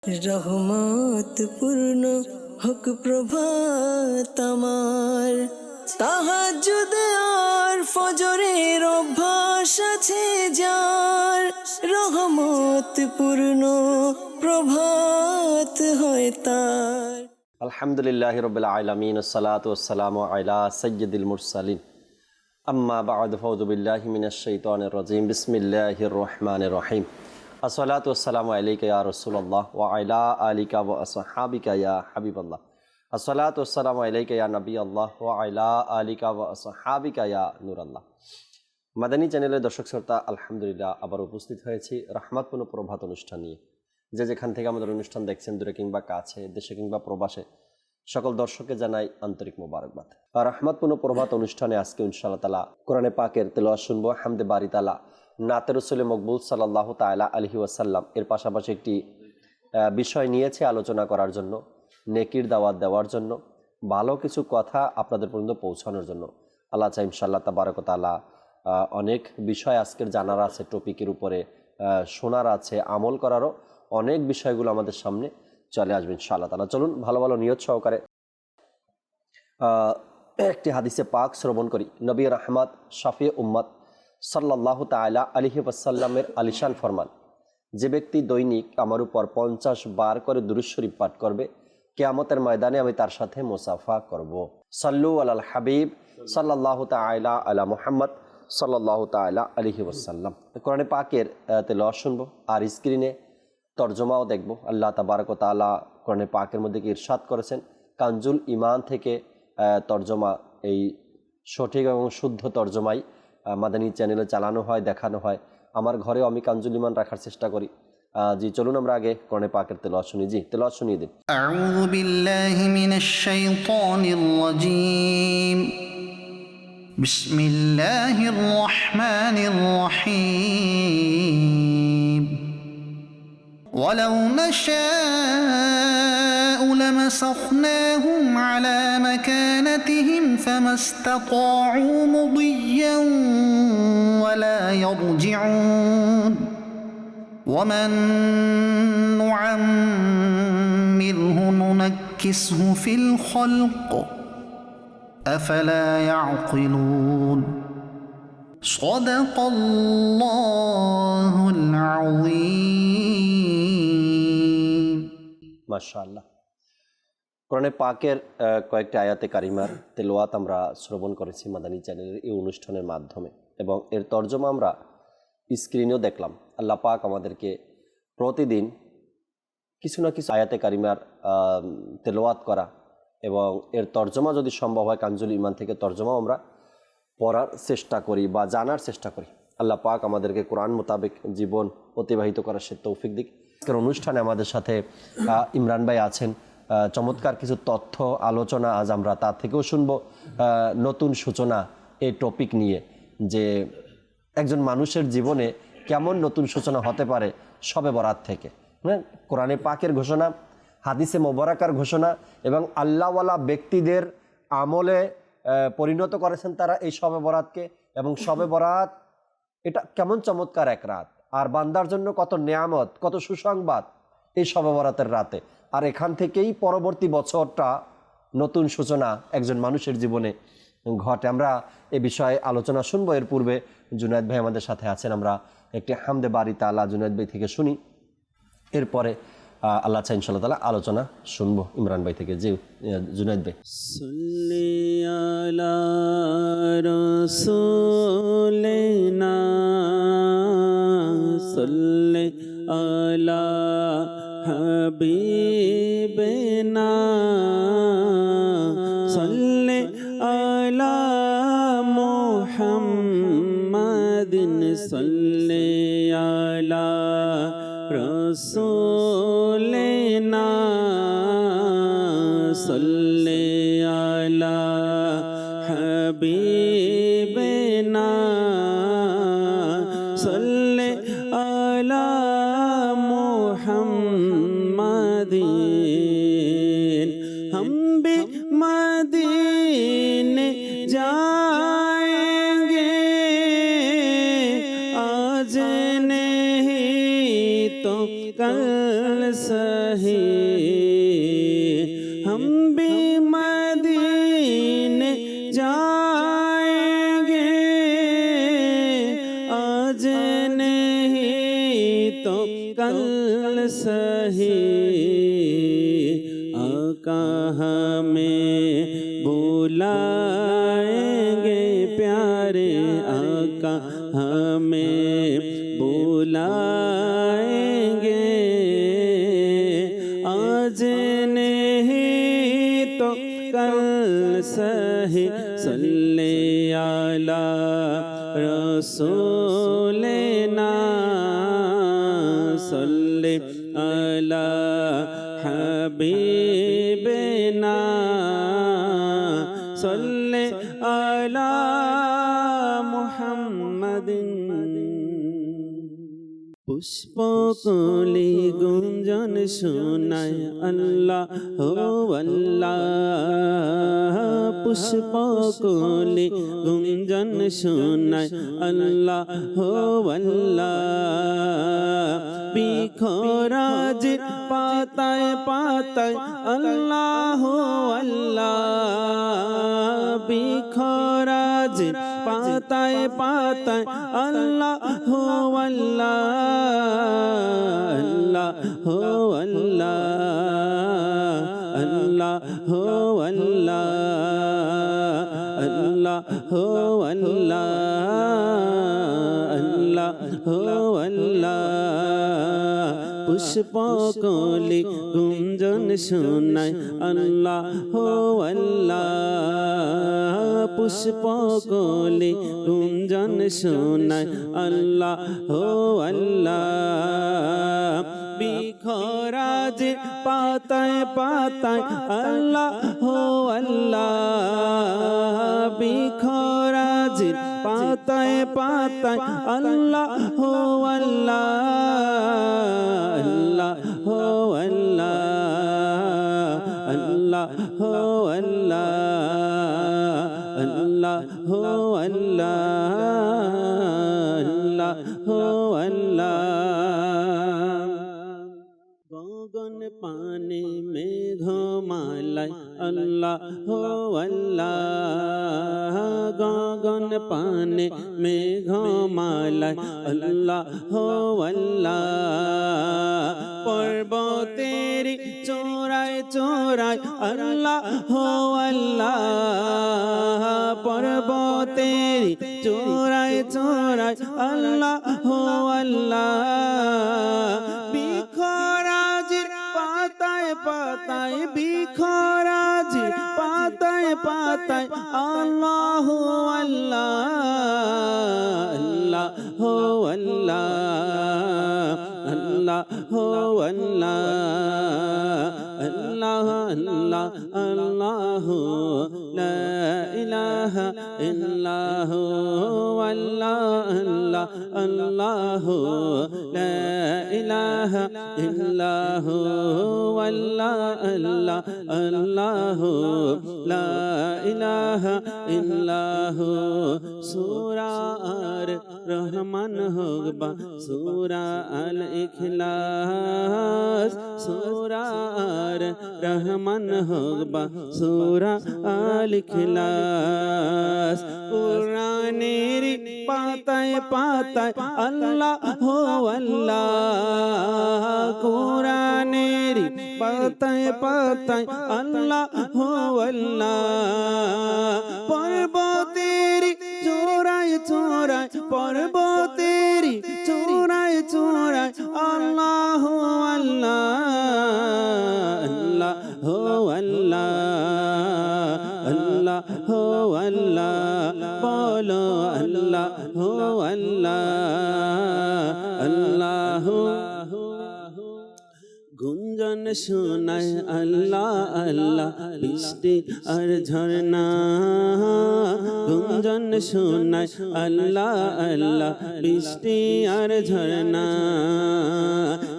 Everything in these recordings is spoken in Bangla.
রহমত পূর্ণ হোক প্রভাত আমার, তাহাজ্জুদে আর ফজরের অভ্যাস আছে যার, রহমত পূর্ণ প্রভাত হয় তার। আলহামদুলিল্লাহি রাব্বিল আলামিন, আসসালাতু ওয়াসসালামু আলা সাইয়্যিদিল মুরসালিন, আম্মা বা'দ, ফাউযু বিল্লাহি মিনাশ শাইতানির রাজীম, বিসমিল্লাহির রহমানির রহিম। আসসালাতু ওয়াসসালামু আলাইকা ইয়া রাসূলুল্লাহ ওয়া আলা আলিকা ওয়া আসহাবিকা ইয়া হাবিবাল্লাহ। আসসালাতু ওয়াসসালামু আলাইকা ইয়া নবিয়াল্লাহ ওয়া আলা আলিকা ওয়া আসহাবিকা ইয়া নূরাল্লাহ। মাদানী চ্যানেলের দর্শক শ্রোতা, আলহামদুলিল্লাহ আবার উপস্থিত হয়েছি রহমতপূর্ণ প্রভাত অনুষ্ঠান নিয়ে। যে যেখান থেকে আমাদের অনুষ্ঠান দেখছেন, দূরে কিংবা কাছে, দেশে কিংবা প্রবাসে, সকল দর্শককে জানাই আন্তরিক মোবারকবাদ। আর রহমতপূর্ণ প্রভাত অনুষ্ঠানে আজকে ইনশাআল্লাহ তাআলা কোরআনে পাকের তেলাওয়াত শুনবো, হামদে বারি তাআলা, নাতে রাসূলে মকবুল সাল্লাল্লাহু তাআলা আলাইহি ওয়াসাল্লাম। এর পাশাপাশি একটি বিষয় নিয়েছে আলোচনা করার জন্য, নেকির দাওয়াত দেওয়ার জন্য, ভালো কিছু কথা আপনাদের পর্যন্ত পৌঁছানোর জন্য। আল্লাহ চাই ইনশাআল্লাহ তাবারক ওয়া তাআলা অনেক বিষয় আজকের জানার আছে, টপিকের উপরে শোনার আছে, আমল করারও অনেক বিষয়গুলো আমাদের সামনে চলে আসবে ইনশাআল্লাহ তাআলা। চলুন ভালো ভালো নিয়ত সহকারে একটি হাদিসে পাক শ্রবণ করি। নবী রাহমাত শাফি উম্মত সাল্লাল্লাহু তাআলা আলাইহি ওয়াসাল্লামের আলিশান ফরমান, যে ব্যক্তি দৈনিক আমার উপর 50 বার করে দুরূদ শরীফ পাঠ করবে, কিয়ামতের ময়দানে আমি তার সাথে মুসাফা করব। সাল্লু আলাল হাবিব সাল্লাল্লাহু তাআলা আলা মুহাম্মদ সাল্লাল্লাহু তাআলা আলাইহি ওয়াসাল্লাম। কোরআনে পাকের তেলাওয়াত শুনবো আর স্ক্রিনে তর্জমাও দেখব। আল্লাহ তাবারক ওয়া তাআলা কোরআনে পাকের মধ্যে কি ইরশাদ করেছেন, কানজুল ঈমান থেকে তর্জমা, এই সঠিক এবং শুদ্ধ তর্জমাই মাদানী চ্যানেলে চালানো হয়, দেখানো হয়। আমার ঘরেও আমি কানজুল ঈমান রাখার চেষ্টা করি। জি চলুন আমরা আগে কোরআনে পাকের তেলাওয়াত শুনি। জি তেলাওয়াত শুনিয়ে দিন। আউযু বিল্লাহি মিনাশ শাইতানির রাজীম। বিসমিল্লাহির রহমানির রহিম। ওয়ালাউ নাশাউ লামাসাখনাহুম আলা মাকানাতিহিম ফামাসতাতাউ মুদিয়্যান ওয়ালা ইয়ারজিউন ومن نعمره ننكسه في الخلق أفلا يعقلون صدق الله العظيم মাশাআল্লাহ। কোরআনে পাকের কয়েকটি আয়াতে কারিমার তেলাওয়াত আমরা শ্রবণ করেছি মাদানী চ্যানেলের এই অনুষ্ঠানের মাধ্যমে, এবং এর তর্জমা আমরা স্ক্রিনেও দেখলাম। আল্লাহ পাক আমাদেরকে প্রতিদিন কিছু না কিছু আয়াতে কারিমার তেলাওয়াত করা, এবং এর তর্জমা যদি সম্ভব হয় কানজুল ঈমান থেকে তর্জমাও আমরা পড়ার চেষ্টা করি বা জানার চেষ্টা করি। আল্লাহ পাক আমাদেরকে কোরআন মোতাবেক জীবন অতিবাহিত করার সে তৌফিক দিক। আজকের অনুষ্ঠানে আমাদের সাথে ইমরান ভাই আছেন। চমৎকার কিছু তথ্য আলোচনা আজ আমরা তার থেকেও শুনবো। নতুন সূচনা এই টপিক নিয়ে, যে একজন মানুষের জীবনে কেমন নতুন সূচনা হতে পারে শবে বরাত থেকে। হ্যাঁ, কোরআনে পাকের ঘোষণা, হাদিসে মোবারকার ঘোষণা, এবং আল্লাহওয়ালা ব্যক্তিদের আমলে পরিণত করেছেন তারা এই শবে বরাতকে। এবং শবে বরাত এটা কেমন চমৎকার এক রাত, আর বান্দার জন্য কত নেয়ামত, কত সুসংবাদ এই শবে বরাতের রাতে। আর এখান থেকেই পরবর্তী বছরটা নতুন সূচনা একজন মানুষের জীবনে ঘটে। আমরা এ বিষয়ে আলোচনা শুনবো। এর পূর্বে জুনায়েদ ভাই আমাদের সাথে আছেন, আমরা একটি হামদে বারি তাআলা জুনায়েদ ভাই থেকে শুনি। এরপরে আল্লাহ চাই ইনশাআল্লাহ তাআলা আলোচনা শুনবো ইমরান ভাই থেকে। জি জুনায়েদ ভাই। সাল্লি আলা রাসূলিনা সাল্লি আলা হাবিবিনা সাল্লি আলা মুহাম্মাদিন সাল্লি আলা রাসূলিনা সাল্লি আলা হাবিবিনা সাল্লি আলা মুহাম্মাদিন। हम भी मदीने जाएंगे आज नहीं तो कल सही। सही हम भी मदीने जाएंगे आज नहीं तो कल सही आका हमें बुलाएंगे प्यारे आका हमें बुलाएंगे आज नहीं तो कल सही सल्ले अला रसूलिना सल्ले अला हबीबिना सल्ले अला मुहम्मदिन पुष्पकली गुंजन सुनाय अल्लाह हो अल्लाह पुष्पकली गुंजन सुनाय अल्लाह हो अल्लाह बिखराज पाताय पाताय अल्लाह हो अल्लाह बिखराज पाताय पाताय अल्लाह हो अल्लाह अल्लाह हो अल्लाह अल्लाह हो अल्लाह अल्लाह हो अल्लाह अल्लाह हो अल्लाह पुष्पकली गुंजन सुनाय अल्लाह हो अल्लाह पुष्पकली गुंजन सुनाय अल्लाह हो अल्लाह बिखराज पाताय पाताय अल्लाह हो अल्लाह बिखराज पाताय पाताय अल्लाह हो अल्लाह अल्लाह हो अल्लाह अल्लाह हो अल्लाह अल्लाह हो अल्लाह अल्लाह हो अल्लाह गगन पानी में घुमालाय अल्लाह हो अल्लाह गगन पानी में घुमालाय अल्लाह हो अल्लाह पर्वतेरी चोराय चोराय अल्लाह हो अल्लाह पर्वतेरी चोराय चोराय अल्लाह हो अल्लाह बिखराजिर पाताय पाताय बिखराजिर पाताय पाताय अल्लाह हो अल्लाह अल्लाह हो अल्लाह अल्लाह हो अल्लाह अल्लाह अल्लाह अल्लाह ला इलाहा इल्लाह अल्लाह अल्लाह अल्लाह ला इलाहा इल्लाह अल्लाह अल्लाह अल्लाह ला इलाहा इल्लाह सूरा आर रहमान होगबा सूरा अल इखलास सूरा आर रहमान होगबा सूरा अल इखलास कुरानेर पाताय पाताय अल्लाह हो अल्लाह कुरानेर पाताय पाताय अल्लाह हो अल्लाह पर्वतेरी चोराय चोराय पर्वतेरी चोराय चोराय अल्लाह हो अल्लाह अल्लाह हो अल्लाह अल्लाह हो अल्लाह बोलो अल्लाह हो अल्लाह अल्लाह गुंजन सुनाय अल्लाह अल्लाह बृष्टि और झरना गुंजन सुनाय अल्लाह अल्लाह बृष्टि और झरना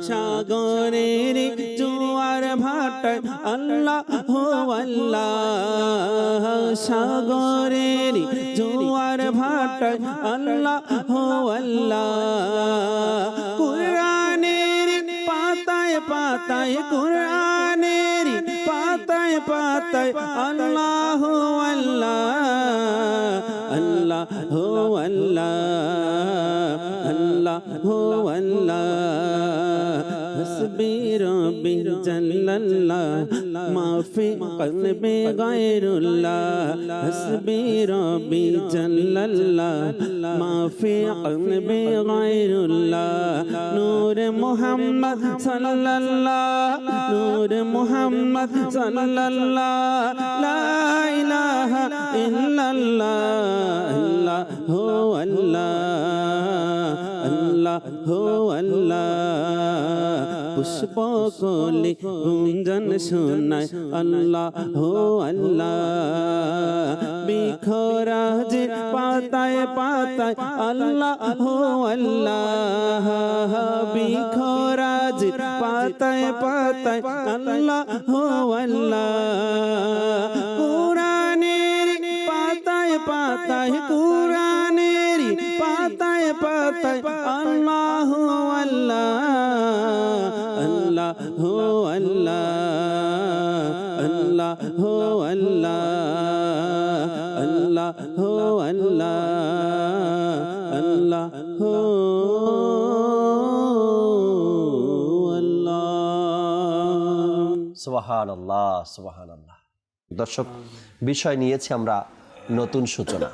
सागरेर जोआर भाटाय अल्लाह हो अल्लाह सागरेर जोआर भाटाय अल्लाह हो अल्लाह कुरानेर पाताय পাতায় কোরআনের পাতায় পাতায় আল্লাহ আল্লাহ আল্লাহ আল্লাহ আল্লাহ আল্লাহ حسبي ربي جل الله ما في قلبي غير الله حسبي ربي جل الله ما في قلبي غير الله نور محمد صلى الله نور محمد صلى الله لا إله إلا الله الله هو الله الله هو الله পুষ্প কলি গুঞ্জন শোনায় আল্লাহ হো আল্লাহ বিখরাজ পাতায় পাতায় আল্লাহ হো আল্লাহ বিখরাজ পাতায় পাতায় আল্লাহ হো আল্লাহ কুরআনের পাতায় পাতায় কুরআনের পাতায় পাতায় আল্লাহ আল্লাহ আল্লাহ হো আল্লাহ আল্লাহ হো আল্লাহ আল্লাহ হো আল্লাহ আল্লাহ হো আল্লাহ। সুবহানাল্লাহ সুবহানাল্লাহ। দর্শক, বিষয় নিয়েছি আমরা নতুন সূচনা।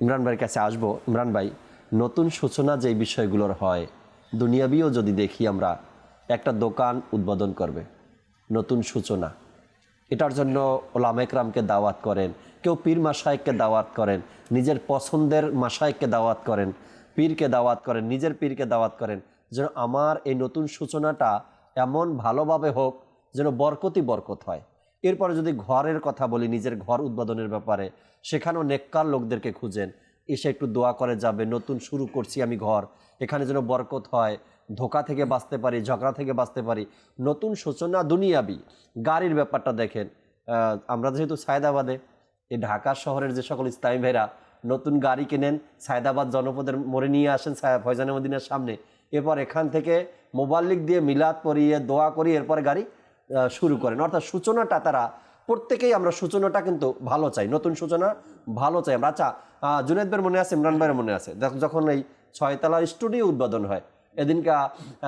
ইমরান ভাইয়ের কাছে আসবো। ইমরান ভাই, নতুন সূচনা যে বিষয়গুলোর হয়, দুনিয়াবিও যদি দেখি আমরা, একটা দোকান উদ্বোধন করবে, নতুন সূচনা, এটার জন্য ওলামা ইকরামকে দাওয়াত করেন, কেউ পীর মাশায়েখকে দাওয়াত করেন, নিজের পছন্দের মাশায়েখকে দাওয়াত করেন, পীরকে দাওয়াত করেন, নিজের পীরকে দাওয়াত করেন, যেন আমার এই নতুন সূচনাটা এমন ভালোভাবে হোক যেন বরকতই বরকত হয়। এরপরে যদি ঘরের কথা বলি, নিজের ঘর উদ্বোধনের ব্যাপারে, সেখানেও নেককার লোকদেরকে খুঁজেন, এসে একটু দোয়া করে যাবে, নতুন শুরু করছি আমি ঘর, এখানে যেন বরকত হয়, ধোকা থেকে বাঁচতে পারি, ঝগড়া থেকে বাঁচতে পারি। নতুন সূচনা দুনিয়াবি। গাড়ির ব্যাপারটা দেখেন, আমরা যেহেতু সায়দাবাদে, এই ঢাকা শহরের যে সকল ইসলামী ভাইরা নতুন গাড়ি কেনেন, সায়দাবাদ জনপদের মোড়ে নিয়ে আসেন ফয়জানে মদিনার সামনে, এরপর এখান থেকে মোবাল্লিক দিয়ে মিলাদ পড়িয়ে দোয়া করি, এরপরে গাড়ি শুরু করেন। অর্থাৎ সূচনাটা তারা প্রত্যেকেই, আমরা সূচনাটা কিন্তু ভালো চাই, নতুন সূচনা ভালো চাই আমরা। আচ্ছা, জুনায়েদ ভাইয়ের মনে আছে, ইমরান ভাইয়ের মনে আছে, যখন এই 6 তলার স্টুডিও উদ্বোধন হয়, এদিনকা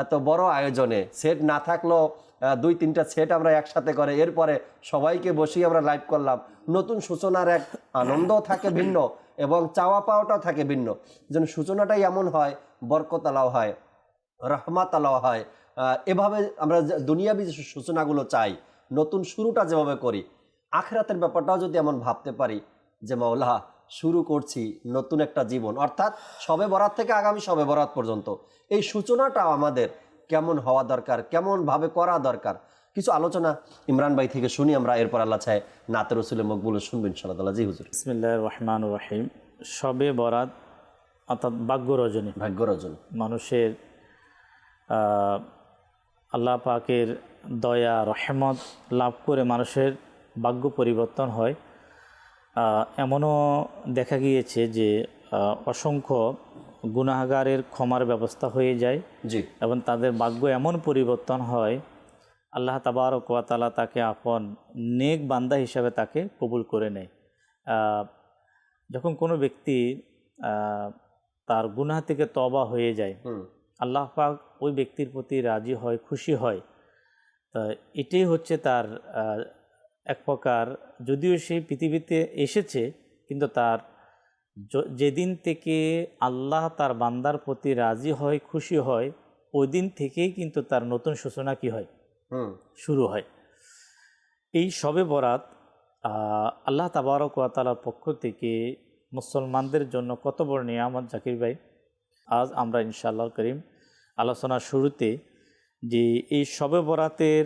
এত বড় আয়োজনে সেট না থাকলেও 2-3টা সেট আমরা একসাথে করে, এরপরে সবাইকে বসিয়ে আমরা লাইভ করলাম। নতুন সূচনার এক আনন্দ থাকে ভিন্ন এবং চাওয়া পাওয়াটাও থাকে ভিন্ন, যেন সূচনাটাই এমন হয়, বরকত আলাও হয়, রহমাত আলাও হয়। এভাবে আমরা দুনিয়াবি যে সূচনাগুলো চাই, নতুন শুরুটা যেভাবে করি, আখিরাতের ব্যাপারটাও যদি এমন ভাবতে পারি যে মাওলা শুরু করছি নতুন একটা জীবন, অর্থাৎ শবে বরাত থেকে আগামী শবে বরাত পর্যন্ত এই সূচনাটা আমাদের কেমন হওয়া দরকার, কেমনভাবে করা দরকার, কিছু আলোচনা ইমরান ভাই থেকে শুনি আমরা, এরপর আল্লাহ চায় নাতে রসুলের মকবুল শুনবেন ইনশাআল্লাহ। জি হুজুর। বিসমিল্লাহির রহমানির রহিম। শবে বরাত অর্থাৎ ভাগ্য রজনী, ভাগ্য রজনী, মানুষের আল্লাহ পাকের দয়া রহমত লাভ করে মানুষের ভাগ্য পরিবর্তন হয়। এমনও দেখা গিয়েছে যে অসংখ্য গুনাহগারের ক্ষমার ব্যবস্থা হয়ে যায়, জি, এবং তাদের ভাগ্য এমন পরিবর্তন হয়, আল্লাহ তাবারক ওয়া তাআলা তাকে আপন নেক বান্দা হিসাবে তাকে কবুল করে নেয়। যখন কোনো ব্যক্তি তার গুনাহ থেকে তওবা হয়ে যায়, আল্লাহ পাক ওই ব্যক্তির প্রতি রাজি হয়, খুশি হয়। তা এটাই হচ্ছে তার এক প্রকার, যদিও সে পৃথিবীতে এসেছে, কিন্তু তার যেদিন থেকে আল্লাহ তার বান্দার প্রতি রাজি হয়, খুশি হয়, ওই দিন থেকেই কিন্তু তার নতুন সূচনা কি হয়, শুরু হয়। এই শবে বরাত আল্লাহ তাবারক ওয়া তাআলার পক্ষ থেকে মুসলমানদের জন্য কত বড় নিয়ামত জাকির ভাই। আজ আমরা ইনশাআল্লাহ করিম আলোচনার শুরুতে যে এই শবে বরাতের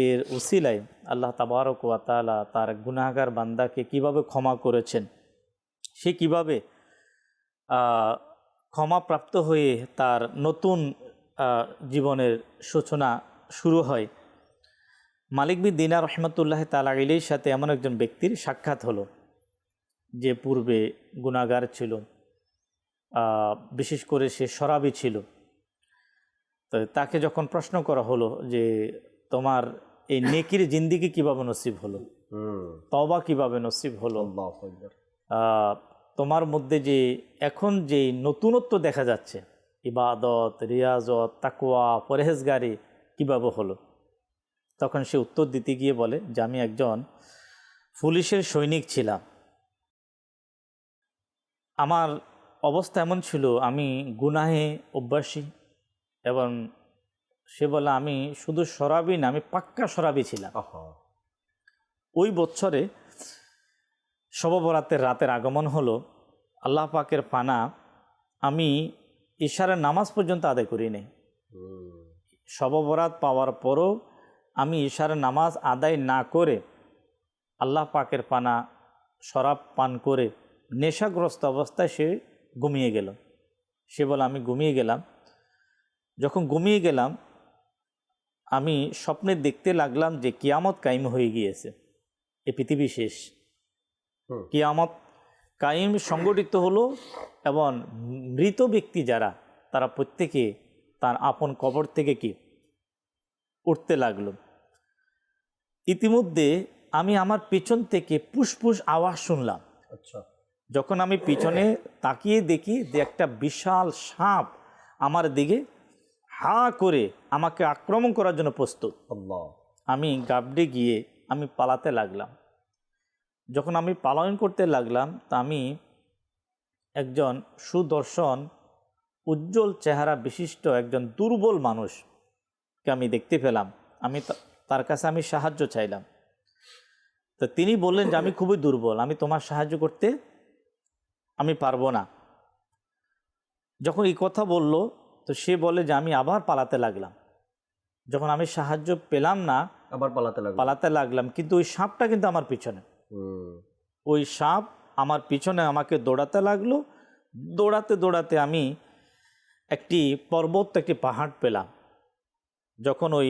এর উসিলায় আল্লাহ তাবারক ওয়া তাআলা তার গুনাহগার বান্দাকে কিভাবে ক্ষমা করেছেন, সে কিভাবে ক্ষমাপ্রাপ্ত হয়ে তার নতুন জীবনের সূচনা শুরু হয়। মালিক বিন দিনার রহমতুল্লাহ তাআলা আলাইহির সাথে এমন একজন ব্যক্তির সাক্ষাৎ হলো, যে পূর্বে গুনাহগার ছিল, বিশেষ করে সে শরাবী ছিল। তো তাকে যখন প্রশ্ন করা হলো যে তোমার এই নেকির জিন্দিগি কিভাবে নসিব হলো, তওবা কিভাবে নসিব হলো, আল্লাহু আকবার। তোমার মধ্যে যে এখন যে নতুনত্ব দেখা যাচ্ছে, ইবাদত, রিয়াজত, তাকওয়া, পরহেজগারি কিভাবে হলো, তখন সে উত্তর দিতে গিয়ে বলে যে আমি একজন পুলিশের সৈনিক ছিলাম। আমার অবস্থা এমন ছিল, আমি গুনাহে অভ্যাসী, এবং সে বলে আমি শুধু শরাবি না, আমি পাক্কা শরাবি ছিলাম। ওই বছরে শবে বরাতের রাতের আগমন হলো, আল্লাহ পাকের পানা আমি ইশারের নামাজ পর্যন্ত আদায় করি নাই। শবে বরাত পাওয়ার পরও আমি ইশারের নামাজ আদায় না করে আল্লাহ পাকের পানা শরাব পান করে নেশাগ্রস্ত অবস্থায় সে ঘুমিয়ে গেল। সে বলে আমি ঘুমিয়ে গেলাম। যখন ঘুমিয়ে গেলাম আমি স্বপ্নে দেখতে লাগলাম যে কিয়ামত কায়েম হয়ে গিয়েছে, এ পৃথিবী শেষ, কিয়ামত কায়েম সংগঠিত হলো, এবং মৃত ব্যক্তি যারা তারা প্রত্যেকে তার আপন কবর থেকে কি উঠতে লাগলো। ইতিমধ্যে আমি আমার পিছন থেকে পুষ্পুষ আওয়াজ শুনলাম। আচ্ছা। যখন আমি পিছনে তাকিয়ে দেখি যে একটা বিশাল সাপ আমার দিকে হা করে আমাকে আক্রমণ করার জন্য প্রস্তুত। আল্লাহ। আমি গাবড়ে গিয়ে আমি পালাতে লাগলাম। যখন আমি পালায়ন করতে লাগলাম তা আমি একজন সুদর্শন উজ্জ্বল চেহারা বিশিষ্ট একজন দুর্বল মানুষকে আমি দেখতে পেলাম। আমি তার কাছে আমি সাহায্য চাইলাম। তো তিনি বললেন যে আমি খুবই দুর্বল, আমি তোমার সাহায্য করতে আমি পারবো না। যখন এই কথা বলল তো সে বলে যে আমি আবার পালাতে লাগলাম। যখন আমি সাহায্য পেলাম না, আবার পালাতে লাগলাম, কিন্তু ওই সাপটা কিন্তু আমার পিছনে, ওই সাপ আমার পিছনে আমাকে দৌড়াতে লাগলো। দৌড়াতে দৌড়াতে আমি একটি পর্বত, একটি পাহাড় পেলাম। যখন ওই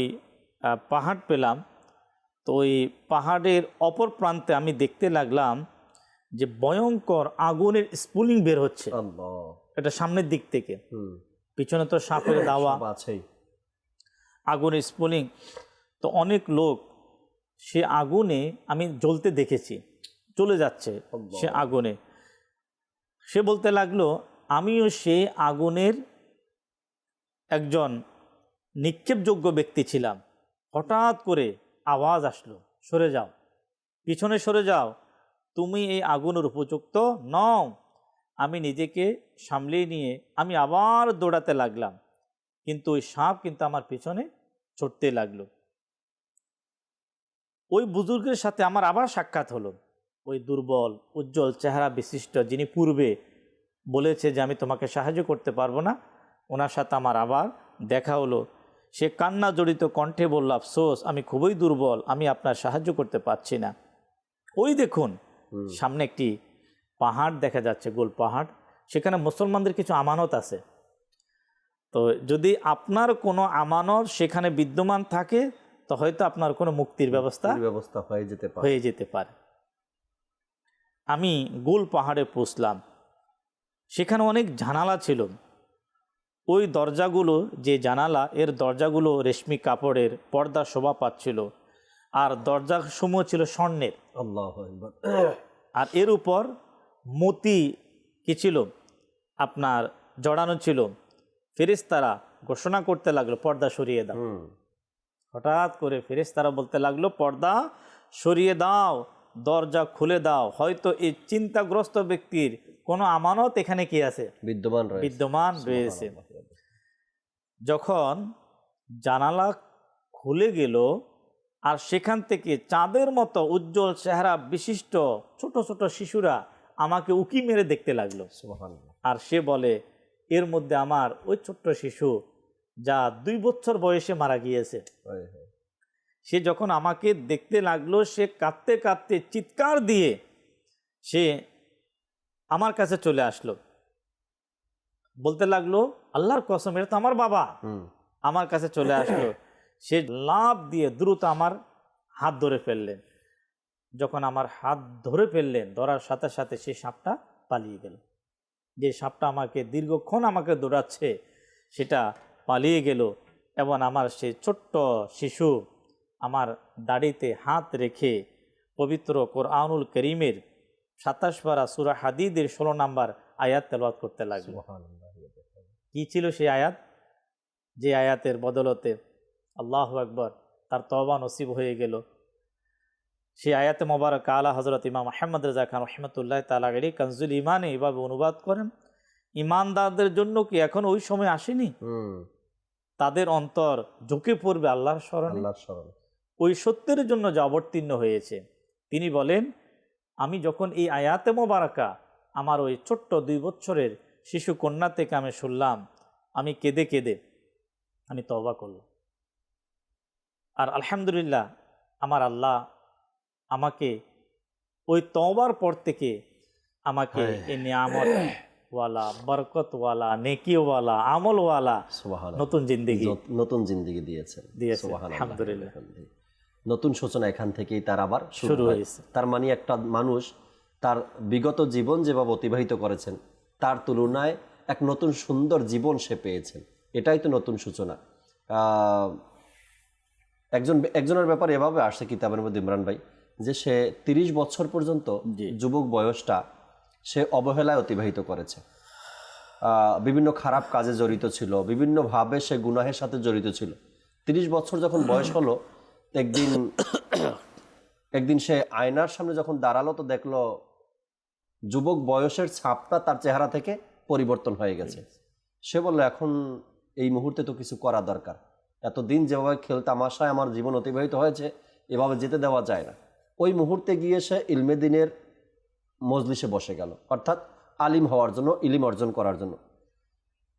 পাহাড় পেলাম তো ওই পাহাড়ের অপর প্রান্তে আমি দেখতে লাগলাম যে ভয়ঙ্কর আগুনের স্পুলিং বের হচ্ছে। এটা সামনের দিক থেকে, পিছনে তো সাপের দাওয়া, আগুনের স্পুলিং। তো অনেক লোক সে আগুনে আমি জ্বলতে দেখেছি, চলে যাচ্ছে সে আগুনে। সে বলতে লাগলো আমিও সে আগুনের একজন নিক্ষেপযোগ্য ব্যক্তি ছিলাম। হঠাৎ করে আওয়াজ আসলো, সরে যাও, পিছনে সরে যাও, তুমি এই আগুনের উপযুক্ত নও। আমি নিজেকে সামলিয়ে নিয়ে আমি আবার দৌড়াতে লাগলাম, কিন্তু ওই সাপ কিন্তু আমার পিছনে ছুটতে লাগলো। ওই বুজুর্গের সাথে আমার আবার সাক্ষাৎ হলো। ওই দুর্বল উজ্জ্বল চেহারা বিশিষ্ট যিনি পূর্বে বলেছে যে আমি তোমাকে সাহায্য করতে পারবো না, ওনার সাথে আমার আবার দেখা হলো। সে কান্না জড়িত কণ্ঠে বলল, আফসোস, আমি খুবই দুর্বল, আমি আপনার সাহায্য করতে পারছি না। ওই দেখুন সামনে একটি পাহাড় দেখা যাচ্ছে, গোল পাহাড়, সেখানে মুসলমানদের কিছু আমানত আছে। তো যদি আপনার কোনো আমানত সেখানে বিদ্যমান থাকে তো হয়তো আপনার কোনো মুক্তির ব্যবস্থা হয়ে যেতে পারে। আমি গোল পাহাড়ে পৌঁছলাম। সেখানে অনেক জানালা ছিল। ওই দরজাগুলো, যে জানালা, এর দরজাগুলো রেশমি কাপড়ের, পর্দা শোভা পাচ্ছিল, আর দরজাসমূহ ছিল স্বর্ণের। আল্লাহু আকবার। আর এর উপর মতি কি ছিল আপনার জড়ানো ছিল। ফেরেশতারা ঘোষণা করতে লাগলো পর্দা সরিয়ে দাও। হঠাৎ করে ফেরেশতারা বলতে লাগলো পর্দা সরিয়ে দাও, দরজা খুলে দাও, হয়তো এই চিন্তাগ্রস্ত ব্যক্তির কোনো আমানত এখানে কি আছে, বিদ্যমান রয়েছে। যখন জানালা খুলে গেল আর সেখান থেকে চাঁদের মতো উজ্জ্বল চেহারা বিশিষ্ট ছোট ছোট শিশুরা আমাকে উকি মেরে দেখতে লাগলো। আর সে বলে এর মধ্যে আমার ওই ছোট্ট শিশু যা 2 বছর বয়সে মারা গিয়েছে, সে যখন আমাকে দেখতে লাগলো সে কাঁদতে কাঁদতে চিৎকার দিয়ে সে আমার কাছে চলে আসলো, বলতে লাগলো আল্লাহর কসম, এটা তো আমার বাবা। আমার কাছে চলে আসলো, সে লাফ দিয়ে দ্রুত আমার হাত ধরে ফেললেন। যখন আমার হাত ধরে ফেললেন, ধরার সাথে সাথে সেই সাপটা পালিয়ে গেল। যে সাপটা আমাকে দীর্ঘক্ষণ আমাকে দৌড়াচ্ছে সেটা পালিয়ে গেল। এবং আমার সেই ছোট্ট শিশু আমার দাড়িতে হাত রেখে পবিত্র কোরআনুল করিমের 27 পারা সূরা হাদীদের 16 নম্বর আয়াত তেলাওয়াত করতে লাগলো। কি ছিল সেই আয়াত? যে আয়াতের বদলতে আল্লাহু আকবার তার তওবা নসিব হয়ে গেল। সেই আয়াতে মোবারক আলা হযরত ইমাম আহমদ রেজা খান রহমতুল্লাহ তাআলা আলাইহি কানজুল ইমানে এভাবে অনুবাদ করেন, ইমানদারদের জন্য কি এখন ওই সময় আসেনি? তাদের অন্তর ঝুঁকে পড়বে আল্লাহর স্মরণে, ওই সত্যের জন্য যা অবতীর্ণ হয়েছে। তিনি বলেন, আমি যখন এই আয়াতে মোবারকা আমার ওই ছোট্ট 2 বছরের শিশু কন্যা থেকে আমি শুনলাম, আমি কেঁদে কেঁদে আমি তওবা করলাম। আর আলহামদুলিল্লাহ আমার আল্লাহ আমাকে ওই তওবার পর থেকে আমাকে এই নিয়ামত ওয়ালা, বরকতওয়ালা, নেকিওয়ালা, আমলওয়ালা নতুন জিন্দেগি দিয়েছেন। আলহামদুলিল্লাহ। নতুন সূচনা এখান থেকেই তার আবার শুরু হয়েছে। তার মানে একটা মানুষ তার বিগত জীবন যেভাবে অতিবাহিত করেছেন তার তুলনায় এক নতুন সুন্দর জীবন সে পেয়েছেন, এটাই তো নতুন সূচনা। একজনের ব্যাপারে এভাবে আসছে কিতাবের মধ্যে ইমরান ভাই, যে সে 30 বছর পর্যন্ত যুবক বয়সটা সে অবহেলায় অতিবাহিত করেছে, বিভিন্ন খারাপ কাজে জড়িত ছিল, বিভিন্নভাবে সে গুনাহের সাথে জড়িত ছিল। 30 বছর যখন বয়স হলো, একদিন সে আয়নার সামনে যখন দাঁড়ালো তো দেখলো যুবক বয়সের ছাপটা তার চেহারা থেকে পরিবর্তন হয়ে গেছে। সে বলল, এখন এই মুহূর্তে তো কিছু করা দরকার, এতদিন যেভাবে খেলতামাশায় আমার জীবন অতিবাহিত হয়েছে এভাবে যেতে দেওয়া যায় না। ওই মুহূর্তে গিয়ে সে ইলমে দিনের মজলিসে বসে গেল, অর্থাৎ আলিম হওয়ার জন্য, ইলিম অর্জন করার জন্য।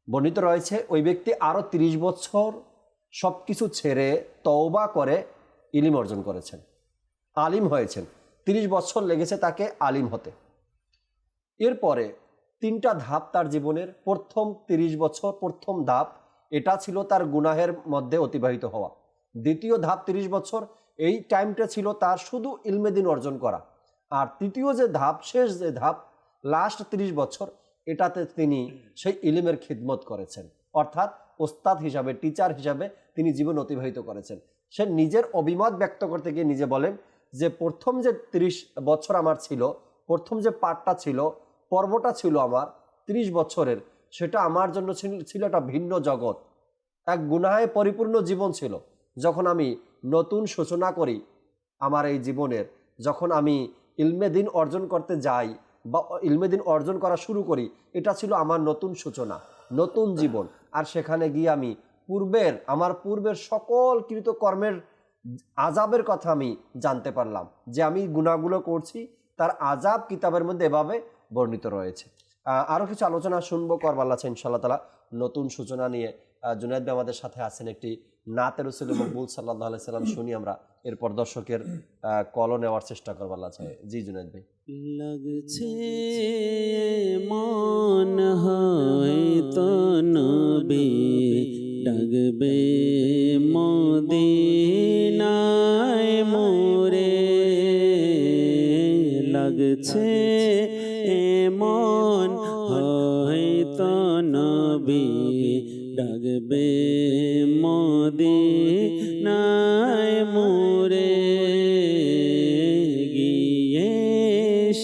বর্ণিত রয়েছে ওই ব্যক্তি আরও 30 বছর সব কিছু ছেড়ে তওবা করে ইলিম অর্জন করেছেন, আলিম হয়েছেন। 30 বছর লেগেছে তাকে আলিম হতে। এরপরে 3টা ধাপ তার জীবনের। প্রথম 30 বছর, প্রথম ধাপ এটা ছিল তার গুনাহের মধ্যে অতিবাহিত হওয়া। দ্বিতীয় ধাপ 30 বছর, এই টাইমটা ছিল তার শুধু ইলমে দিন অর্জন করা। আর তৃতীয় যে ধাপ, শেষ যে ধাপ, লাস্ট 30 বছর, এটাতে তিনি সেই ইলমের খিদমত করেছেন, অর্থাৎ ওস্তাদ হিসাবে, টিচার হিসাবে তিনি জীবন অতিবাহিত করেছেন। সে নিজের অভিমত ব্যক্ত করতে গিয়ে নিজে বলেন যে প্রথম যে 30 বছর আমার ছিল, প্রথম যে পার্টটা ছিল, পর্বটা ছিল আমার 30 বছরের, সেটা আমার জন্য ছিল একটা ভিন্ন জগৎ, এক গুনাহে পরিপূর্ণ জীবন ছিল। যখন আমি নতুন সূচনা করি আমার এই জীবনের, যখন আমি ইলমে দিন অর্জন করতে যাই বা ইলমে দিন অর্জন করা শুরু করি, এটা ছিল আমার নতুন সূচনা, নতুন জীবন। আর সেখানে গিয়ে আমি আমার পূর্বের সকল কৃত কর্মের আজাবের কথা আমি জানতে পারলাম, যে আমি গুনাহগুলো করছি তার আজাব কিতাবের মধ্যে এভাবে বর্ণিত রয়েছে। আরও কিছু আলোচনা শুনবো, করবার আছে ইনশাআল্লাহ তাআলা। নতুন সূচনা নিয়ে জুনায়েদ ভাই আমাদের সাথে আছেন, একটি নাতে রাসূল মকবুল সাল্লাল্লাহু আলাইহি সাল্লাম শুনি আমরা, এরপর দর্শকের কলও নেওয়ার চেষ্টা করবার আছে। জি জুনায়েদ ভাই। লাগছে মন হয়তো নবী ডাকবে মদিনায় মোরে, লাগছে মন হয়তো নবী ডাকবে মদিনায় মোরে, গিয়ে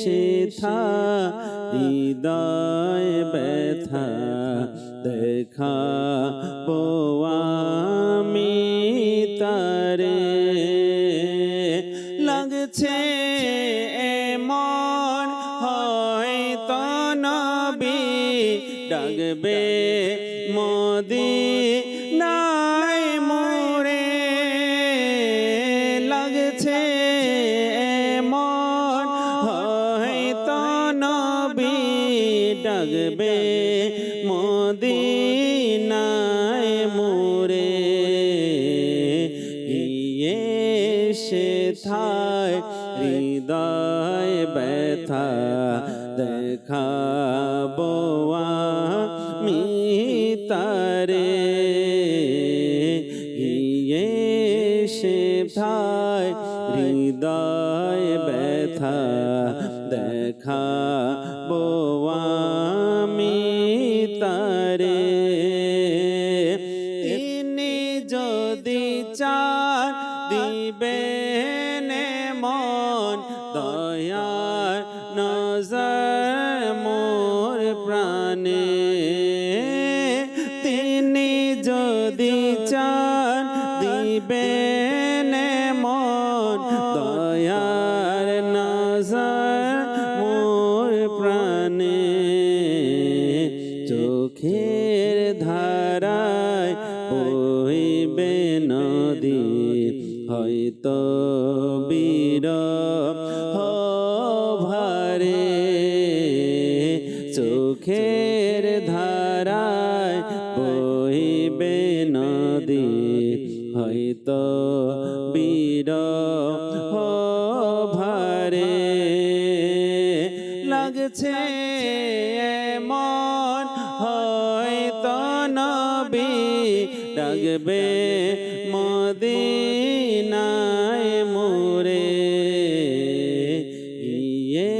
সেথা হৃদয় ব্যথা দেখাবো আমি তারে, লাগছে এমন হয়তো নবী ডাকবে মদিনায় মোরে, লাগছে এমন হয়তো নবী ডাকবে মদিনায় মোরে, গিয়ে সেথায় হৃদয় ব্যথা দেখাবো আমি তারে, গিয়ে সেথায় হৃদয় ব্যথা দেখাবো আমি তারে, তিনি দিবেন মন দয়ার নজর মোর প্রাণে তিনি যদি চান দিবেন মন দয়ার নজর মোর প্রাণে চোখের ধারায় বইবে নদী হয়তো বিরহ ভারে চোখের ধারায় বইবে নদী হয়তো বিরহ ভারে লাগছে মন হয়তো নবী ডাকবে মদিনায় মোরে গিয়ে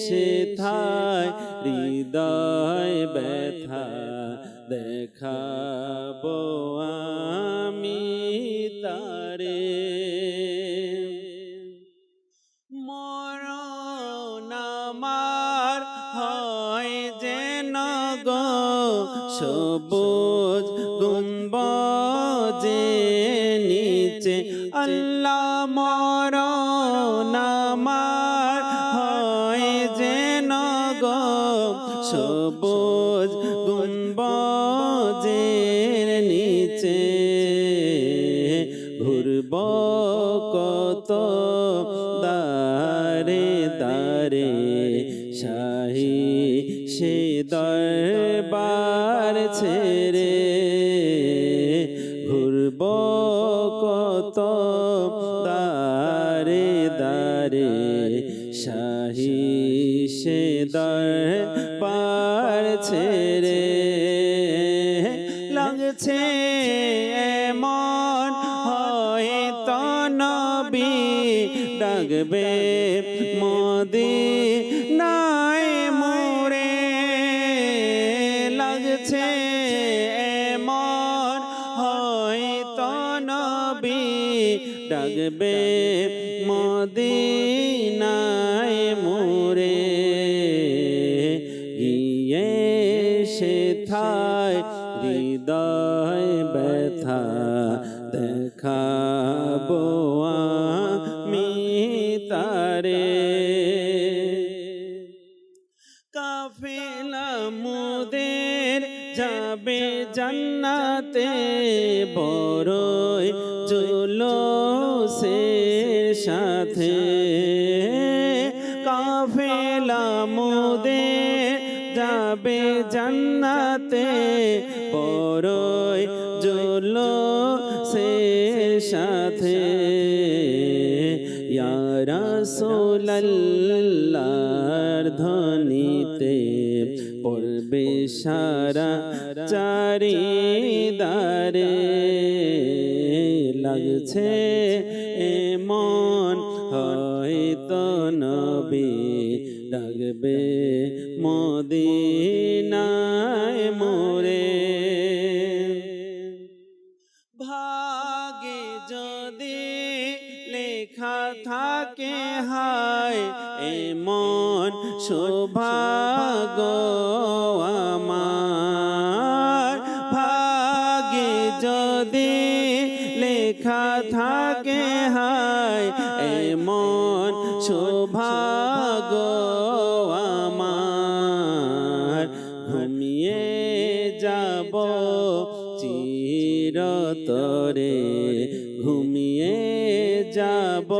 সেথায় হৃদয় ব্যথা দেখাবো আমি তারে মরণ আমার হয় যেন গো সবুজ গুম্বজে নিচে আল্লাহ মরণ আমার হয় যেন গো সবুজ গুম্বজের নিচে ঘুরব কত দারে দারে শাহী সে দরবার ছেড়ে ঘুরব কত দারে দারে শাহী সে দরবার ছেড়ে লাগছে মন হয়তো নবী ডাকবে মদিনায় মোরে লাগছে মন হয়তো নবী ডাকবে মদিনায় মোরে গিয়ে সেথায় হৃদয় ব্যথা দেখাবো আমি তারে কাফেলা মোদের যাবে জান্নাতে বড়ই জুলুসের সাথে কাফেলা মোদের যাবে জান্নাতে বড়ই জুলুসের সাথে ইয়া রাসূলুল্লাহর ধ্বনিতে পড়বে সারা চারিদারে লাগছে মন হয়তো নবী ডাকবে মদিনায় মোরে ভাগে যদি লেখা থাকে হায় এমন সৌভাগ্য আমার ভাগে যদি লেখা থাকে হায় এমন সৌভাগ্য আমার ঘুমিয়ে যাব চিরতরে ঘুমিয়ে যাব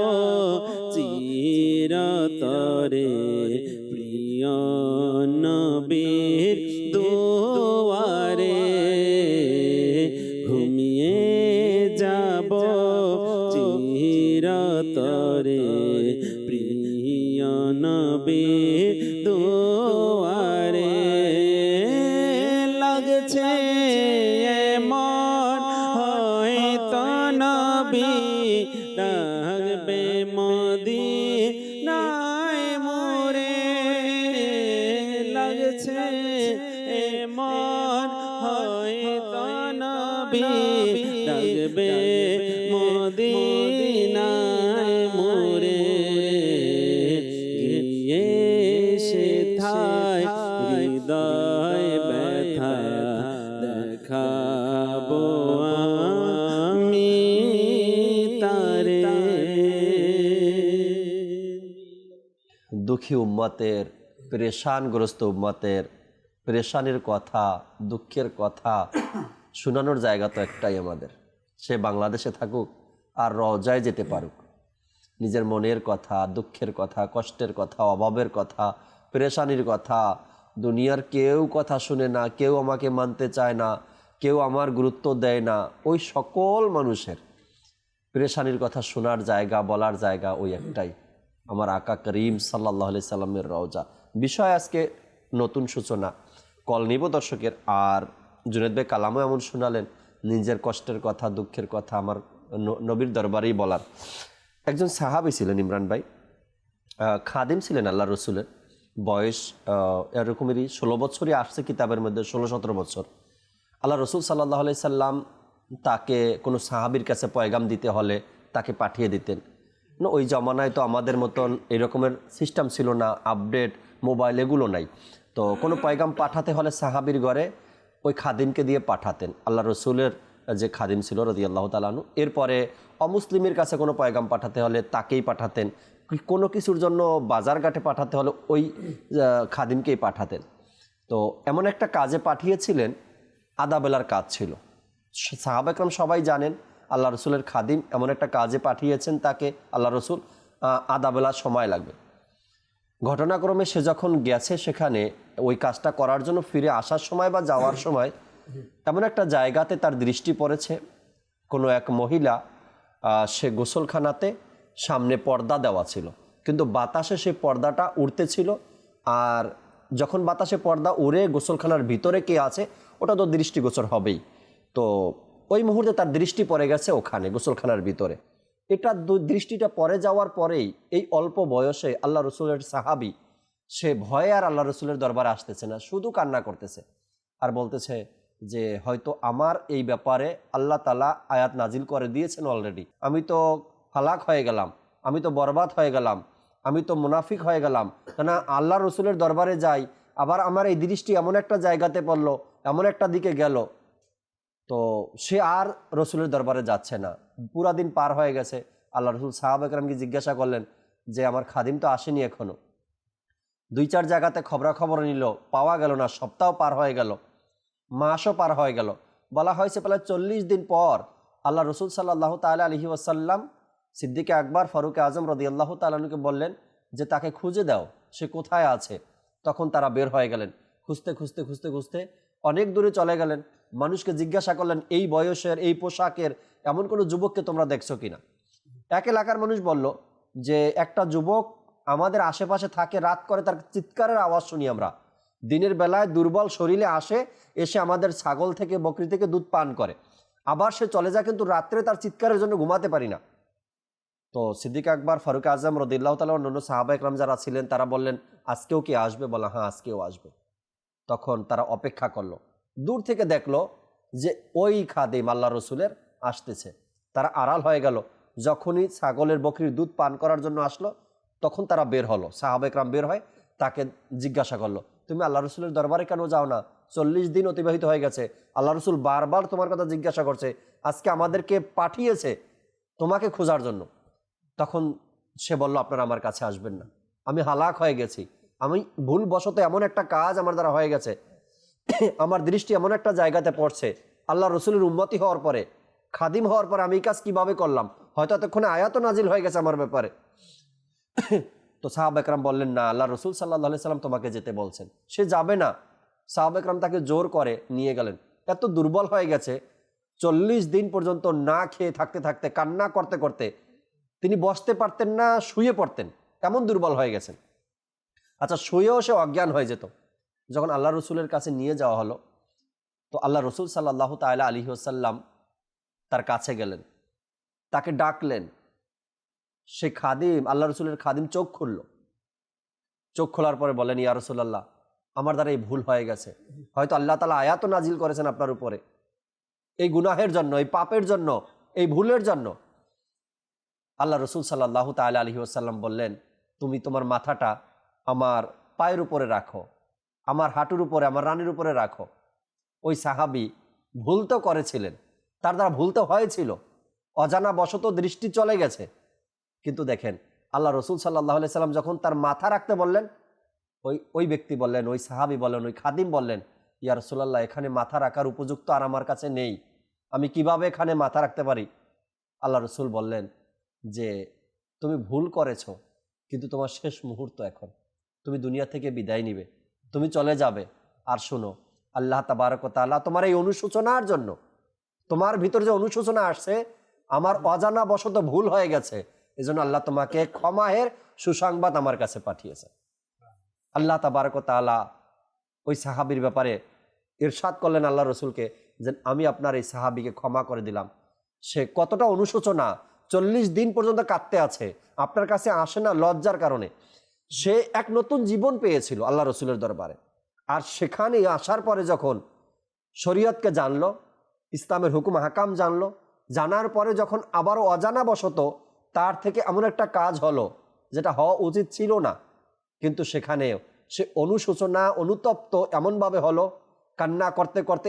চিরতরে প্রিয় নবীর দুয়ারে ঘুমিয়ে যাব চিরতরে প্রিয় নবীর দুয়ারে লাগছে মন হয়তো নবী ডাকবে মদিনায় মোরে লাগছে মন হয়তো নবী ডাকবে মদিনায় তারে দুঃখী উম্মতের, পেরেশানগ্রস্ত উম্মতের পেরেশানির কথা, দুঃখের কথা শোনানোর জায়গা তো একটাই আমাদের, সে বাংলাদেশে থাকুক আর রওজায় যেতে পারুক। নিজের মনের কথা, দুঃখের কথা, কষ্টের কথা, অভাবের কথা, পেরেশানির কথা, দুনিয়ার কেউ কথা শুনে না, কেউ আমাকে মানতে চায় না, কেউ আমার গুরুত্ব দেয় না, ওই সকল মানুষের পেরেশানির কথা শোনার জায়গা, বলার জায়গা ওই একটাই, আমার আকা করিম সাল্লাল্লাহু আলাইহি সাল্লামের রওজা। বিষয় আজকে নতুন সূচনা, কল নিব দর্শকের। আর জুনেদ ভাই কালামও এমন শোনালেন নিজের কষ্টের কথা, দুঃখের কথা আমার নবীর দরবারেই বলার। একজন সাহাবী ছিলেন ইমরান ভাই, খাদিম ছিলেন আল্লাহ রসুলের, বয়স এরকমেরই 16 বছরই আসছে কিতাবের মধ্যে, 16-17 বছর। আল্লাহ রসুল সাল্লাল্লাহু আলাইহি সাল্লাম তাকে কোনো সাহাবীর কাছে পয়গাম দিতে হলে তাকে পাঠিয়ে দিতেন না। ওই জমানায় তো আমাদের মতন এরকমের সিস্টেম ছিল না, আপডেট মোবাইল এগুলো নাই। তো কোনো পয়গাম পাঠাতে হলে সাহাবীর ঘরে ওই খাদিমকে দিয়ে পাঠাতেন। আল্লাহ রসুলের যে খাদিম ছিল রাদিয়াল্লাহু তাআলা আনহু, এরপরে অমুসলিমের কাছে কোনো পয়গাম পাঠাতে হলে তাকেই পাঠাতেন, কোনো কিছুর জন্য বাজারঘাটে পাঠাতে হলে ওই খাদিমকেই পাঠাতেন। তো এমন একটা কাজে পাঠিয়েছিলেন, আধা বেলার কাজ ছিল। সাহাবা একরাম সবাই জানেন আল্লাহ রসুলের খাদিম এমন একটা কাজে পাঠিয়েছেন তাকে, আল্লাহ রসুল আধা বেলা সময় লাগবে। ঘটনাক্রমে সে যখন গেছে সেখানে ওই কাজটা করার জন্য, ফিরে আসার সময় বা যাওয়ার সময় এমন একটা জায়গাতে তার দৃষ্টি পড়েছে, কোনো এক মহিলা, সে গোসলখানাতে সামনে পর্দা দেওয়া ছিল, কিন্তু বাতাসে সে পর্দাটা উড়তেছিল। আর যখন বাতাসে পর্দা উড়ে গোসলখানার ভিতরে কে আছে ওটা তো দৃষ্টিগোচর হবেই। তো ওই মুহূর্তে তার দৃষ্টি পড়ে গেছে ওখানে গোসলখানার ভিতরে। এটা দৃষ্টিটা পড়ে যাওয়ার পরেই এই অল্প বয়সে আল্লাহ রসুলের সাহাবী, সে ভয়ে আর আল্লাহ রসুলের দরবারে আসতেছে না, শুধু কান্না করতেছে আর বলতেছে যে হয়তো আমার এই ব্যাপারে আল্লাহ তাআলা আয়াত নাজিল করে দিয়েছেন অলরেডি, আমি তো হালাক হয়ে গেলাম, আমি তো বরবাদ হয়ে গেলাম, আমি তো মুনাফিক হয়ে গেলাম, কেননা আল্লাহ রসুলের দরবারে যাই, আবার আমার এই দৃষ্টি এমন একটা জায়গাতে পড়লো, এমন একটা দিকে গেল। তো সে আর রসুলের দরবারে যাচ্ছে না। পুরা দিন পার হয়ে গেছে। আল্লাহ রসুল সাহাবা একরামকে জিজ্ঞাসা করলেন যে আমার খাদিম তো আসেনি এখনো। 2-4 জায়গাতে খবরাখবর নিল, পাওয়া গেল না। সপ্তাহ পার হয়ে গেল, মাসও পার হয়ে গেল। বলা হয়েছে প্রায় 40 দিন পর আল্লাহ রসুল সাল্লাল্লাহু তাআলা আলাইহি ওয়াসাল্লাম সিদ্দিকে আকবর ফারুক আজম রাদিয়াল্লাহু তাআলা আনহুকে বললেন যে তাকে খুঁজে দাও, সে কোথায় আছে। তখন তারা বের হয়ে গেলেন, খুঁজতে খুঁজতে খুঁজতে খুঁজতে অনেক দূরে চলে গেলেন। মানুষকে জিজ্ঞাসা করলেন এই বয়সের, এই পোশাকের এমন কোনো যুবককে তোমরা দেখছো কিনা। এক এলাকার মানুষ বলল যে একটা যুবক আমাদের আশেপাশে থাকে, রাত করে তার চিৎকারের আওয়াজ শুনি আমরা, দিনের বেলায় দুর্বল শরীরে আসে, এসে আমাদের ছাগল থেকে বকরি থেকে দুধ পান করে, আবার সে চলে যায়, কিন্তু রাত্রে তার চিৎকারের জন্য ঘুমাতে পারি না। তো সিদ্দিক আকবর ফারুক আজম রাদিয়াল্লাহু তাআলা অন্যান্য সাহাবা একরাম যারা ছিলেন তারা বললেন আজকেও কি আসবে? বলা হ্যাঁ আজকেও আসবে। তখন তারা অপেক্ষা করলো, দূর থেকে দেখলো যে ওই খাদিম আল্লাহ রসুলের আসতেছে। তারা আড়াল হয়ে গেল। যখনই ছাগলের বকরির দুধ পান করার জন্য আসলো তখন তারা বের হলো, সাহাবা একরাম বের হয়, তাকে জিজ্ঞাসা করলো তুমি আল্লাহ রসুলের দরবারে কেন যাও না? 40 দিন অতিবাহিত হয়ে গেছে, আল্লাহ রসুল বারবার তোমার কথা জিজ্ঞাসা করছে, আজকে আমাদেরকে পাঠিয়েছে তোমাকে খোঁজার জন্য। তখন সে বলল আপনারা আমার কাছে আসবেন না, আমি হালাক হয়ে গেছি, আমি ভুলবশত এমন একটা কাজ আমার দ্বারা হয়ে গেছে, আমার দৃষ্টি এমন একটা জায়গাতে পড়ছে, আল্লাহ রসুলের উম্মতি হওয়ার পরে, খাদিম হওয়ার পরে আমি এই কাজ কীভাবে করলাম, হয়তো এতক্ষণে আয়াতও নাজিল হয়ে গেছে আমার ব্যাপারে। তো সাহাবা একরাম বললেন না, আল্লাহ রসুল সাল্লাল্লাহু আলাইহি সাল্লাম তোমাকে যেতে বলছেন, সে যাবে না। সাহাবা একরাম তাকে জোর করে নিয়ে গেলেন। এত দুর্বল হয়ে গেছে, 40 দিন পর্যন্ত না খেয়ে থাকতে থাকতে, কান্না করতে করতে তিনি বসতে পারতেন না, শুয়ে পড়তেন, এমন দুর্বল হয়ে গেছেন। আচ্ছা, শুয়েও সে অজ্ঞান হয়ে যেত। যখন আল্লাহ রসুলের কাছে নিয়ে যাওয়া হলো, তো আল্লাহ রসুল সাল্লাল্লাহু তাআলা আলাইহি ওয়াসাল্লাম তার কাছে গেলেন, তাকে ডাকলেন। সে খাদিম, আল্লাহ রসুলের খাদিম চোখ খুলল। চোখ খোলার পরে বলেন ইয়া রাসূলুল্লাহ, আমার দ্বারা এই ভুল হয়ে গেছে, হয়তো আল্লাহ তাআলা আয়াতও নাজিল করেছেন আপনার উপরে, এই গুনাহের জন্য, এই পাপের জন্য, এই ভুলের জন্য। আল্লাহ রসুল সাল্লাল্লাহু তাআলা আলাইহি ওয়াসাল্লাম বললেন তুমি তোমার মাথাটা আমার পায়ের উপরে রাখো, আমার হাঁটুর উপরে, আমার রানের উপরে রাখো। ওই সাহাবী ভুল তো করেছিলেন, তার দ্বারা ভুল তো হয়েছিল, অজানা বশত দৃষ্টি চলে গেছে। কিন্তু দেখেন আল্লাহ রসুল সাল্লাহ আলাইহি সাল্লাম যখন তার মাথা রাখতে বললেন, ওই ব্যক্তি বললেন, ওই সাহাবি বললেন, ওই খাদিম বললেন, ইয়া রাসূলুল্লাহ, এখানে মাথা রাখার উপযুক্ত আর আমার কাছে নেই, আমি কিভাবে এখানে মাথা রাখতে পারি? আল্লাহ রসুল বললেন যে তুমি ভুল করেছ, কিন্তু তোমার শেষ মুহূর্ত এখন, তুমি দুনিয়া থেকে বিদায় নিবে, তুমি চলে যাবে। আর শোনো, আল্লাহ তাবারক ওয়া তাআলা তোমার এই অনুশোচনার জন্য, তোমার ভিতর যে অনুশোচনা আসছে, আমার অজানা বশত ভুল হয়ে গেছে, এজন্য আল্লাহ তোমাকে ক্ষমায়ের সুসংবাদ আমার কাছে পাঠিয়েছে। আল্লাহ তাবারক ওয়া তাআলা ওই সাহাবীর ব্যাপারে ইরশাদ করলেন আল্লাহ রসুলকে যে আমি আপনার এই সাহাবীকে ক্ষমা করে দিলাম। সে কতটা অনুশোচনা, 40 দিন পর্যন্ত কাঁদতে আছে, আপনার কাছে আসে না লজ্জার কারণে। সে এক নতুন জীবন পেয়েছিল আল্লাহ রসুলের দরবারে। আর সেখানে আসার পরে যখন শরীয়তকে জানলো, ইসলামের হুকুম হাকাম জানলো, জানার পরে যখন আবারও অজানা বশত তার থেকে এমন একটা কাজ হলো যেটা হওয়া উচিত ছিল না, কিন্তু সেখানেও সে অনুশোচনা, অনুতপ্ত এমনভাবে হলো, কান্না করতে করতে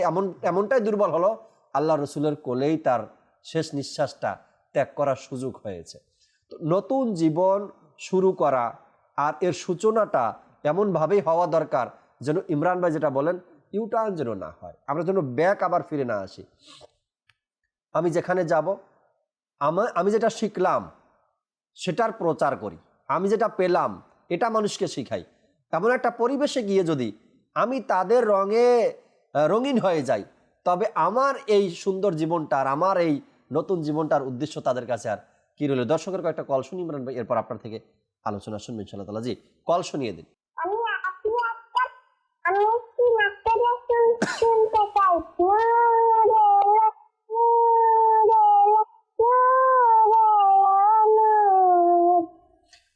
এমনটাই দুর্বল হলো, আল্লাহ রসুলের কোলেই তার শেষ নিঃশ্বাসটা ত্যাগ করার সুযোগ হয়েছে। তো নতুন জীবন শুরু করা আর এর সূচনাটা এমনভাবেই হওয়া দরকার যেন ইমরান ভাই যেটা বলেন, ইউটার্ন যেন না হয়, আমরা যেন ব্যাক আবার ফিরে না আসি। আমি যেখানে যাব, আমি যেটা শিখলাম সেটার প্রচার করি, আমি যেটা পেলাম এটা মানুষকে শিখাই। এমন একটা পরিবেশে গিয়ে যদি আমি তাদের রঙে রঙিন হয়ে যাই, তবে আমার এই সুন্দর জীবনটার, আমার এই নতুন জীবনটার উদ্দেশ্য তাদের কাছে আর কি রইল? দর্শকের কয়েকটা কল শুনি ইমরান ভাই, এরপর আপনার থেকে আলোচনা শুনবেন ইনশাআল্লাহ তাআলা। জি, কল শুনিয়ে দিন।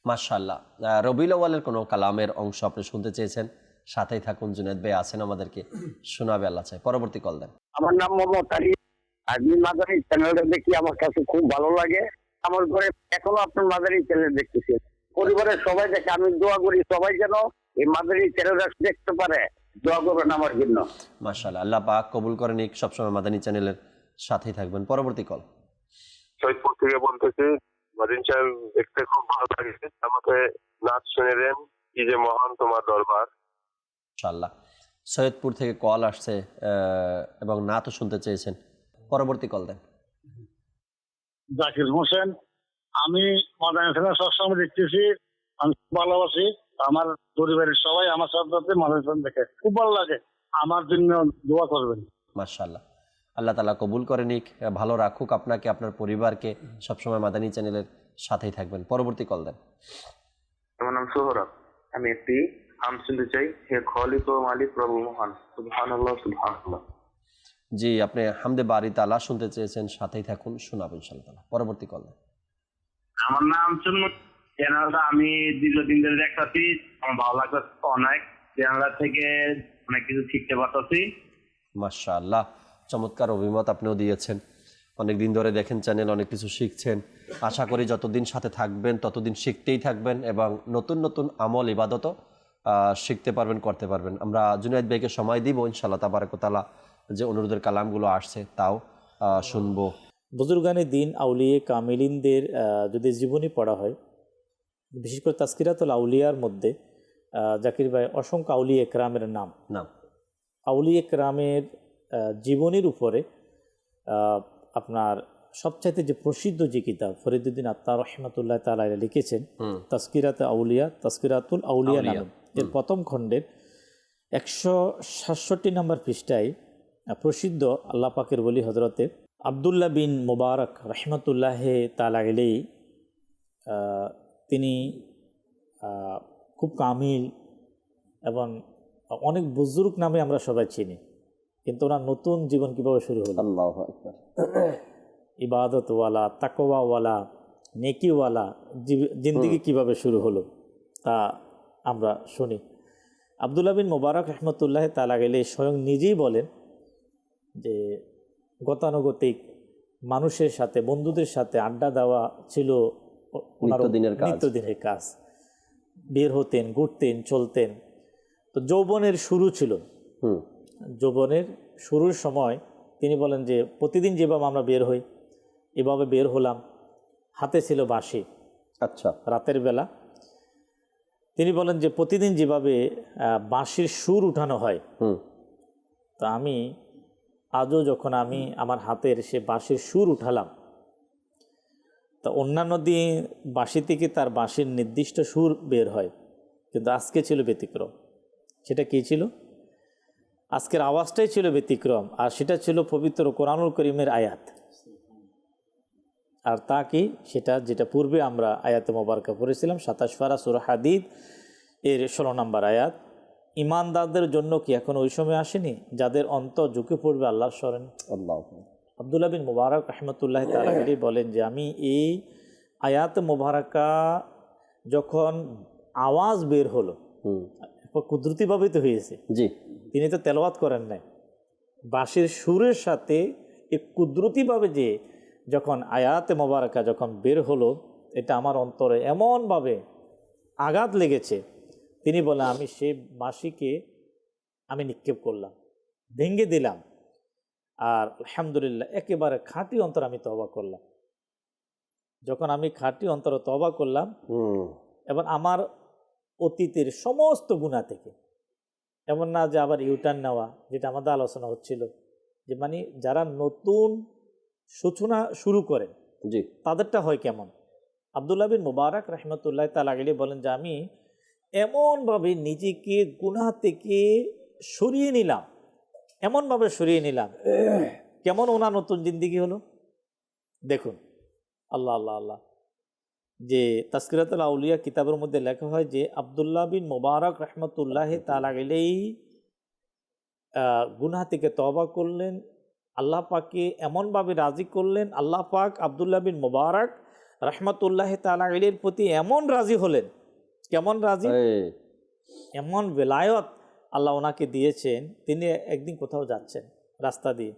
মাশাআল্লাহ, রবিউল আউয়ালের কোনো কালামের অংশ আপনি শুনতে চেয়েছেন, সাথেই থাকুন। জুনায়েদ ভাই আছেন, আমাদেরকে শোনাবে আল্লাহ চাই। পরবর্তী কল দেন। আমার নাম মোহাম্মদ আলী। আমি মাদারি চ্যানেলটা দেখি, আমার কাছে খুব ভালো লাগে। আমার ঘরে এখনো আপনার মাদারি চ্যানেল দেখতেছি, পরিবারের সবাই দেখে। আমি দোয়া করি সবাই যেন এই মাদারি চ্যানেলটা দেখতে পারে, দোয়া করবেন আমার জন্য। মাশাআল্লাহ, আল্লাহ পাক কবুল করে নিক, সবসময় মাদানী চ্যানেলের সাথেই থাকবেন। পরবর্তী কল। সৈয়দপুর থেকে বলতেছি, মাদানী চ্যানেল দেখতে খুব ভালো লাগে, আমাকে নাচ শুনে দেন, কি যে মহান তোমার দরবার। মাশাআল্লাহ, সৈয়দপুর থেকে কল আসছে এবং নাতও শুনতে চেয়েছেন। পরবর্তী কল দেন। জাকির হোসেন। আমি মাদানী চ্যানেল সবসময় দেখতেছি, আমি ভালোবাসি। আমার পরিবারের সবাই আমার সাথে মাদানী চ্যানেল দেখে, খুব ভালো লাগে। আমার জন্য দোয়া করবেন। মাশাআল্লাহ, আল্লাহ তাআলা কবুল করে নিক, ভালো রাখুক আপনাকে, আপনার পরিবারকে, সবসময় মাদানী চ্যানেলের সাথেই থাকবেন। পরবর্তী কল দেন। আমার নাম সোহরাব। আমি একটি আম শুনতে চাই। হে খলিক ও মালিক প্রভু মহান, সুবহানাল্লাহ সুবহানাল্লাহ। জি, আপনি হামদে বারি তাআলা শুনতে চেয়েছেন, সাথেই থাকুন, শোনাবো ইনশাআল্লাহ। পরবর্তী কল দেন। আমার নাম চুন্মু। চ্যানেলটা আমি দীর্ঘদিন ধরে দেখতেছি, আমার ভালো লাগছে অনেক। চ্যানেলটা থেকে অনেক কিছু শিখতে পারতেছি। মাশাআল্লাহ, চমৎকার অভিমত আপনিও দিয়েছেন। অনেক দিন ধরে দেখেন চ্যানেল, অনেক কিছু শিখছেন। আশা করি যতদিন সাথে থাকবেন ততদিন শিখতেই থাকবেন এবং নতুন নতুন আমল ইবাদতও শিখতে পারবেন, করতে পারবেন। আমরা জুনায়েদ ভাইকে সময় দিব ইনশাআল্লাহ তাবারক ওয়া তাআলা, যে অনুরোধের কালামগুলো আসছে তাও শুনবো। বুজুর্গানে দিন, আউলিয়ে কামিলিনদের যদি জীবনী পড়া হয়, বিশেষ করে তাজকিরাতুল আউলিয়ার মধ্যে জাকির ভাই অসংখ্য আউলিয়া একরামের নাম। আউলিয়া একরামের জীবনীর উপরে আপনার সবচাইতে যে প্রসিদ্ধ যে কিতাব ফরিদুদ্দিন আত্মার রহমাতুল্লাহ তাআলা লিখেছেন, তাজকিরাতে আউলিয়া, তাজকিরাতুল আউলিয়া নাম, এর প্রথম খণ্ডের 167 নম্বর পৃষ্ঠায় প্রসিদ্ধ আল্লাহ পাকের ওলি হজরতে আবদুল্লাহ বিন মুবারক রহমতুল্লাহ তাআলা আলাইহি, তিনি খুব কামিল এবং অনেক বুজুর্গ নামে আমরা সবাই চিনি, কিন্তু ওনার নতুন জীবন কীভাবে শুরু হলো, আল্লাহু আকবার, ইবাদতওয়ালা, তাকওয়াওয়ালা, নেকিওয়ালা জিন্দেগি কীভাবে শুরু হলো তা আমরা শুনি। আবদুল্লাহ বিন মুবারক রহমতুল্লাহ তাআলা আলাইহি স্বয়ং নিজেই বলেন যে গতানুগতিক মানুষের সাথে, বন্ধুদের সাথে আড্ডা দেওয়া ছিল ওনার নিত্যদিনের কাজ। বের হতেন, ঘুরতেন, চলতেন। তো যৌবনের শুরু ছিল, যৌবনের শুরুর সময় তিনি বলেন যে প্রতিদিন যেভাবে আমরা বের হই, এভাবে বের হলাম, হাতে ছিল বাঁশি, আচ্ছা, রাতের বেলা। তিনি বলেন যে প্রতিদিন যেভাবে বাঁশির সুর উঠানো হয়, তো আমি আজও যখন আমি আমার হাতের সে বাঁশির সুর উঠালাম, তা অন্যান্য দিন বাঁশি থেকে তার বাঁশির নির্দিষ্ট সুর বের হয়, কিন্তু আজকে ছিল ব্যতিক্রম। সেটা কী ছিল? আজকের আওয়াজটাই ছিল ব্যতিক্রম, আর সেটা ছিল পবিত্র কোরআনুল করিমের আয়াত। আর তা কি? সেটা যেটা পূর্বে আমরা আয়াতে মোবারকা পড়েছিলাম, 27 পারা সূরা হাদিদ এর 16 নম্বর আয়াত। ইমানদারদের জন্য কি এখন ওই সময় আসেনি যাদের অন্তর ঝুঁকে পড়বে আল্লাহর স্মরণে? আব্দুল্লাহ বিন মুবারক রাহমাতুল্লাহ তাআলা আলাইহি বলেন যে আমি এই আয়াত মোবারকা যখন আওয়াজ বের হলো, কুদরতিভাবে তো হয়েছে, জি, তিনি তো তেলাওয়াত করেন নাই, বাঁশির সুরের সাথে এই কুদরতিভাবে যে যখন আয়াতে মোবারকা যখন বের হলো, এটা আমার অন্তরে এমনভাবে আঘাত লেগেছে। তিনি বলেন আমি সেই বাঁশিকে আমি নিক্ষেপ করলাম, ভেঙে দিলাম, আর আলহামদুলিল্লাহ একেবারে খাঁটি অন্তর আমি তওবা করলাম। যখন আমি খাঁটি অন্তরে তওবা করলাম, এবং আমার অতীতের সমস্ত গুনাহ থেকে, এমন না যে আবার ইউটার্ন নেওয়া, যেটা আমাদের আলোচনা হচ্ছিল, যে মানে যারা নতুন সূচনা শুরু করেন, জি, তাদেরটা হয় কেমন? আব্দুল্লাহ বিন মুবারক রাহমাতুল্লাহ তাআলা আলাইহি বলেন যে আমি এমনভাবে নিজেকে গুনাহ থেকে সরিয়ে নিলাম, এমনভাবে সরিয়ে নিলাম, কেমন ওনার নতুন জিন্দেগি হলো দেখুন। আল্লাহ আল্লাহ আল্লাহ। যে তাসকিরাতুল আউলিয়া কিতাবের মধ্যে লেখা হয় যে আব্দুল্লাহ বিন মুবারক রাহমাতুল্লাহ তাআলা আলাইহি গুনাহ থেকে তওবা করলেন, আল্লাহ পাককে এমনভাবে রাজি করলেন, আল্লাহ পাক আব্দুল্লাহ বিন মুবারক রাহমাতুল্লাহ তাআলা আলাইহির প্রতি এমন রাজি হলেন, কেমন রাজি, এমন বেলায়ত আল্লাহ ওনাকে দিয়েছেন। তিনি একদিন কোথাও যাচ্ছেন, রাস্তা দিয়ে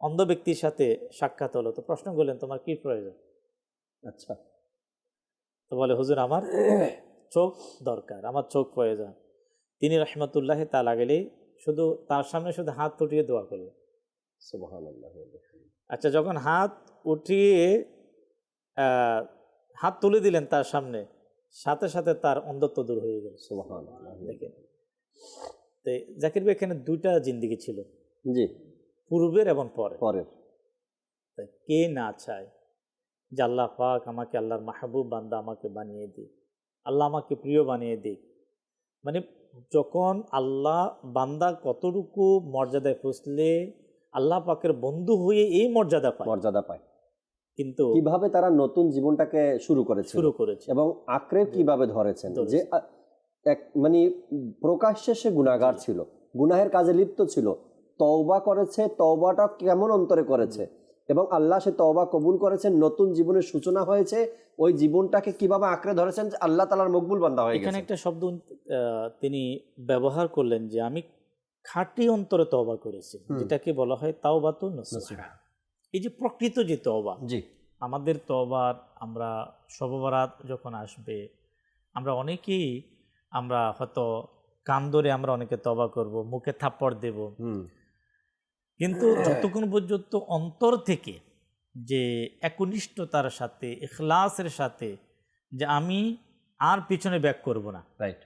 অন্ধ ব্যক্তির সাথে সাক্ষাৎ হলো, তো প্রশ্ন করলেন তোমার কি প্রয়োজন? আচ্ছা, তো বলে হুজুর আমার চোখ দরকার, আমার চোখ প্রয়োজন। তিনি রাহমাতুল্লাহ তাআলা আলাইহি শুধু তার সামনে শুধু হাত উঠিয়ে দোয়া করলেন, সুবহানাল্লাহ। আচ্ছা, যখন হাত উঠিয়ে হাত তুলে দিলেন তার সামনে, সাথে সাথে তার অন্ধত্ব দূর হয়ে গেল। সুবহানাল্লাহ। দেখেন, তো জাকির ভাই এখানে দুইটা জিন্দেগি ছিল, জি, পূর্বের এবং পরের। কে না চায় যে আল্লাহ পাক আমাকে আল্লাহর মাহবুব বান্দা আমাকে বানিয়ে দিক, আল্লাহ আমাকে প্রিয় বানিয়ে দিক। মানে যখন আল্লাহ বান্দা কতটুকু মর্যাদায় পৌঁছলে আল্লাহ পাকের বন্ধু হয়ে এই মর্যাদা পায়, কিন্তু কিভাবে তারা নতুন জীবনটাকে শুরু করেছে এবং আঁকড়ে কিভাবে ধরেছেন, যে এক মানে প্রকাশ্যে সে গুনাহগার ছিল, গুনাহের কাজে লিপ্ত ছিল, তওবা করেছে, তওবাটা কেমন অন্তরে করেছে এবং আল্লাহ সে তওবা কবুল করেছেন, নতুন জীবনের সূচনা হয়েছে, ওই জীবনটাকে কিভাবে আঁকড়ে ধরেছেন যে আল্লাহ তাআলার মকবুল বান্দা হয়ে গেছে। এখানে একটা শব্দ তিনি ব্যবহার করলেন যে আমি খাঁটি অন্তরে তওবা করেছি, যেটাকে বলা হয় তাওবাতুন নসুহা। এই যে প্রকৃত যে তওবা, জি, আমাদের তওবার আমরা শবে বরাত যখন আসবে, আমরা অনেকেই আমরা হয়তো কান ধরে আমরা অনেকে তওবা করব, মুখে থাপ্পড় দেব, কিন্তু যতক্ষণ পর্যন্ত অন্তর থেকে যে একনিষ্ঠতার সাথে ইখলাসের সাথে যে আমি আর পিছনে ব্যাক করব না, রাইট,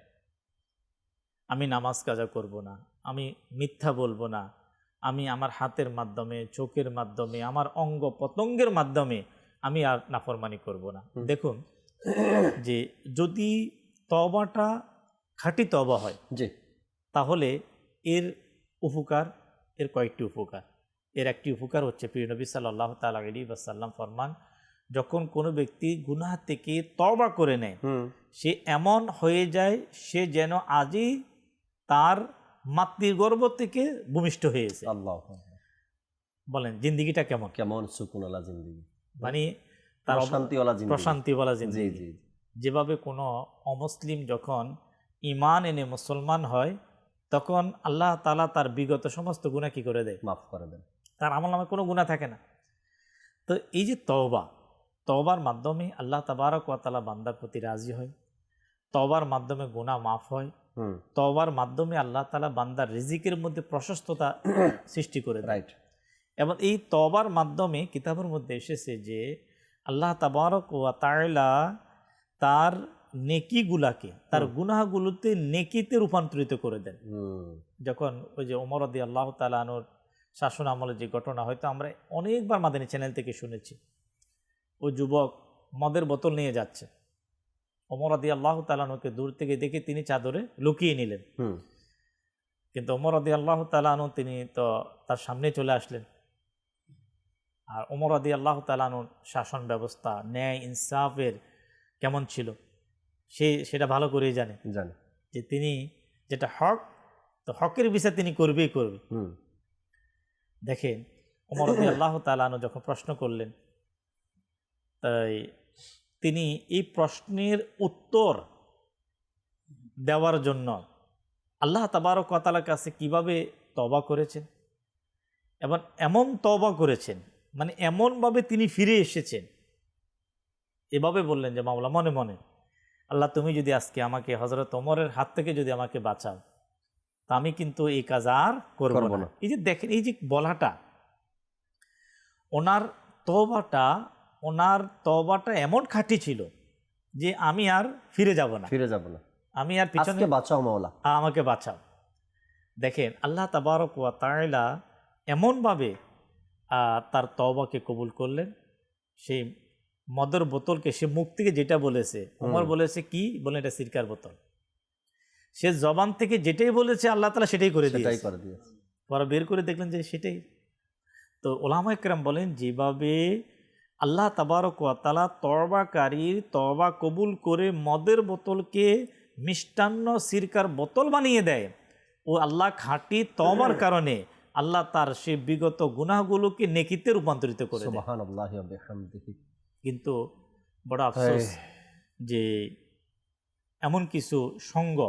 আমি নামাজ কাজা করব না, আমি মিথ্যা বলবো না, আমি আমার হাতের মাধ্যমে, চোখের মাধ্যমে, আমার অঙ্গ প্রত্যঙ্গের মাধ্যমে আমি আর নাফরমানি করব না। দেখুন যে যদি তওবাটা খাঁটি তওবা হয়, জি, তাহলে এর উপকার, এর কয়েকটি উপকার। এর একটি উপকার হচ্ছে প্রিয় নবী সাল্লাল্লাহু তাআলা আলাইহি ওয়াসাল্লাম ফরমান, যখন কোনো ব্যক্তি গুনাহ থেকে তওবা করে নেয়, সে এমন হয়ে যায় সে যেন আজই তার মাতৃগর্ভ থেকে ভূমিষ্ঠ হয়েছে। আল্লাহ বলেন জিন্দেগিটা কেমন, কেমন সুকুনওয়ালা জিন্দেগি, মানে তার প্রশান্তিওয়ালা জিন্দেগি। যেভাবে কোনো অমুসলিম যখন ঈমান এনে মুসলমান হয়, তখন আল্লাহ তাআলা তার বিগত সমস্ত গুনাহ কি করে দেয়, মাফ করে দেন, তার আমলনামায় কোনো গুনাহ থাকে না। তো এই যে তওবার মাধ্যমে আল্লাহ তাবারক ওয়া তাআলা বান্দার প্রতি রাজি হয়, তওবার মাধ্যমে গুনাহ মাফ হয়, তওবার মাধ্যমে আল্লাহ তাআলা বান্দার রিজিকের মধ্যে প্রশস্ততা সৃষ্টি করে দেয়। এবং এই তওবার মাধ্যমে কিতাবের মধ্যে এসেছে যে আল্লাহ তাবারক ওয়া তাআলা তার নেকিগুলাকে, তার গুনাহগুলোতে নেকিতে রূপান্তরিত করে দেন। যখন ওই যে ওমর রাদিয়াল্লাহু তাআলা আনহুর শাসন আমলের যে ঘটনা, হয়তো আমরা অনেকবার মাদানী চ্যানেল থেকে শুনেছি, ওই যুবক মদের বোতল নিয়ে যাচ্ছে, ওমর রাদিয়াল্লাহু তাআলা আনহুকে দূর থেকে দেখে তিনি চাদরে লুকিয়ে নিলেন, কিন্তু ওমর রাদিয়াল্লাহু তাআলা আনহু তিনি তো তার সামনে চলে আসলেন। আর ওমর রাদিয়াল্লাহু তাআলা আনহুর শাসন ব্যবস্থা, ন্যায় ইনসাফের কেমন ছিল সেটা ভালো করেই জানে যে তিনি যেটা হক, তো হকের বিচার তিনি করবেই করবে। দেখেন ওমর রাদিয়াল্লাহু তাআলা আনহু যখন প্রশ্ন করলেন, তাই তিনি এই প্রশ্নের উত্তর দেওয়ার জন্য আল্লাহ তাবারক ওয়া তাআলার কাছে কিভাবে তওবা করেছেন, এবং এমন তওবা করেছেন মানে এমনভাবে তিনি ফিরে এসেছেন, এভাবে বললেন যে মাওলা মনে মনে, আল্লাহ তুমি যদি আজকে আমাকে হযরত ওমরের হাত থেকে যদি আমাকে বাঁচাও, তা আমি কিন্তু এই কাজ আর করব না। এই যে দেখেন, এই যে বলাটা, ওনার তওবাটা এমন খাঁটি ছিল যে আমি আর ফিরে যাব না, আমি আর পিছনে, বাঁচাও মাওলা, আমাকে বাঁচাও। দেখেন আল্লাহ তাবারক ওয়া তাআলা এমনভাবে তার তওবাকে কবুল করলেন। সেই মদের বোতলকে, সে মুখ থেকে যেটা বলেছে, ওমর বলেছে কি বলেন, এটা সিরকার বোতল, সে জবান থেকে যেটাই বলেছে আল্লাহ তাআলা সেটাই করে দিয়েছে। পরে বের করে দেখলেন যে সেটাই। তো উলামায়ে কেরাম বলেন, যেভাবে আল্লাহ তাবারক ওয়া তাআলা তওবাকারীর তওবা কবুল করে মদের বোতলকে মিষ্টান্ন সিরকার বোতল বানিয়ে দেয়, ও আল্লাহ খাঁটি তওবার কারণে আল্লাহ তার সে বিগত গুনাহগুলোকে নেকিতে রূপান্তরিত করে দেয়। সুবহানাল্লাহি ওয়া বিহামদিহি। কিন্তু বড় আফসোস যে এমন কিছু সঙ্গ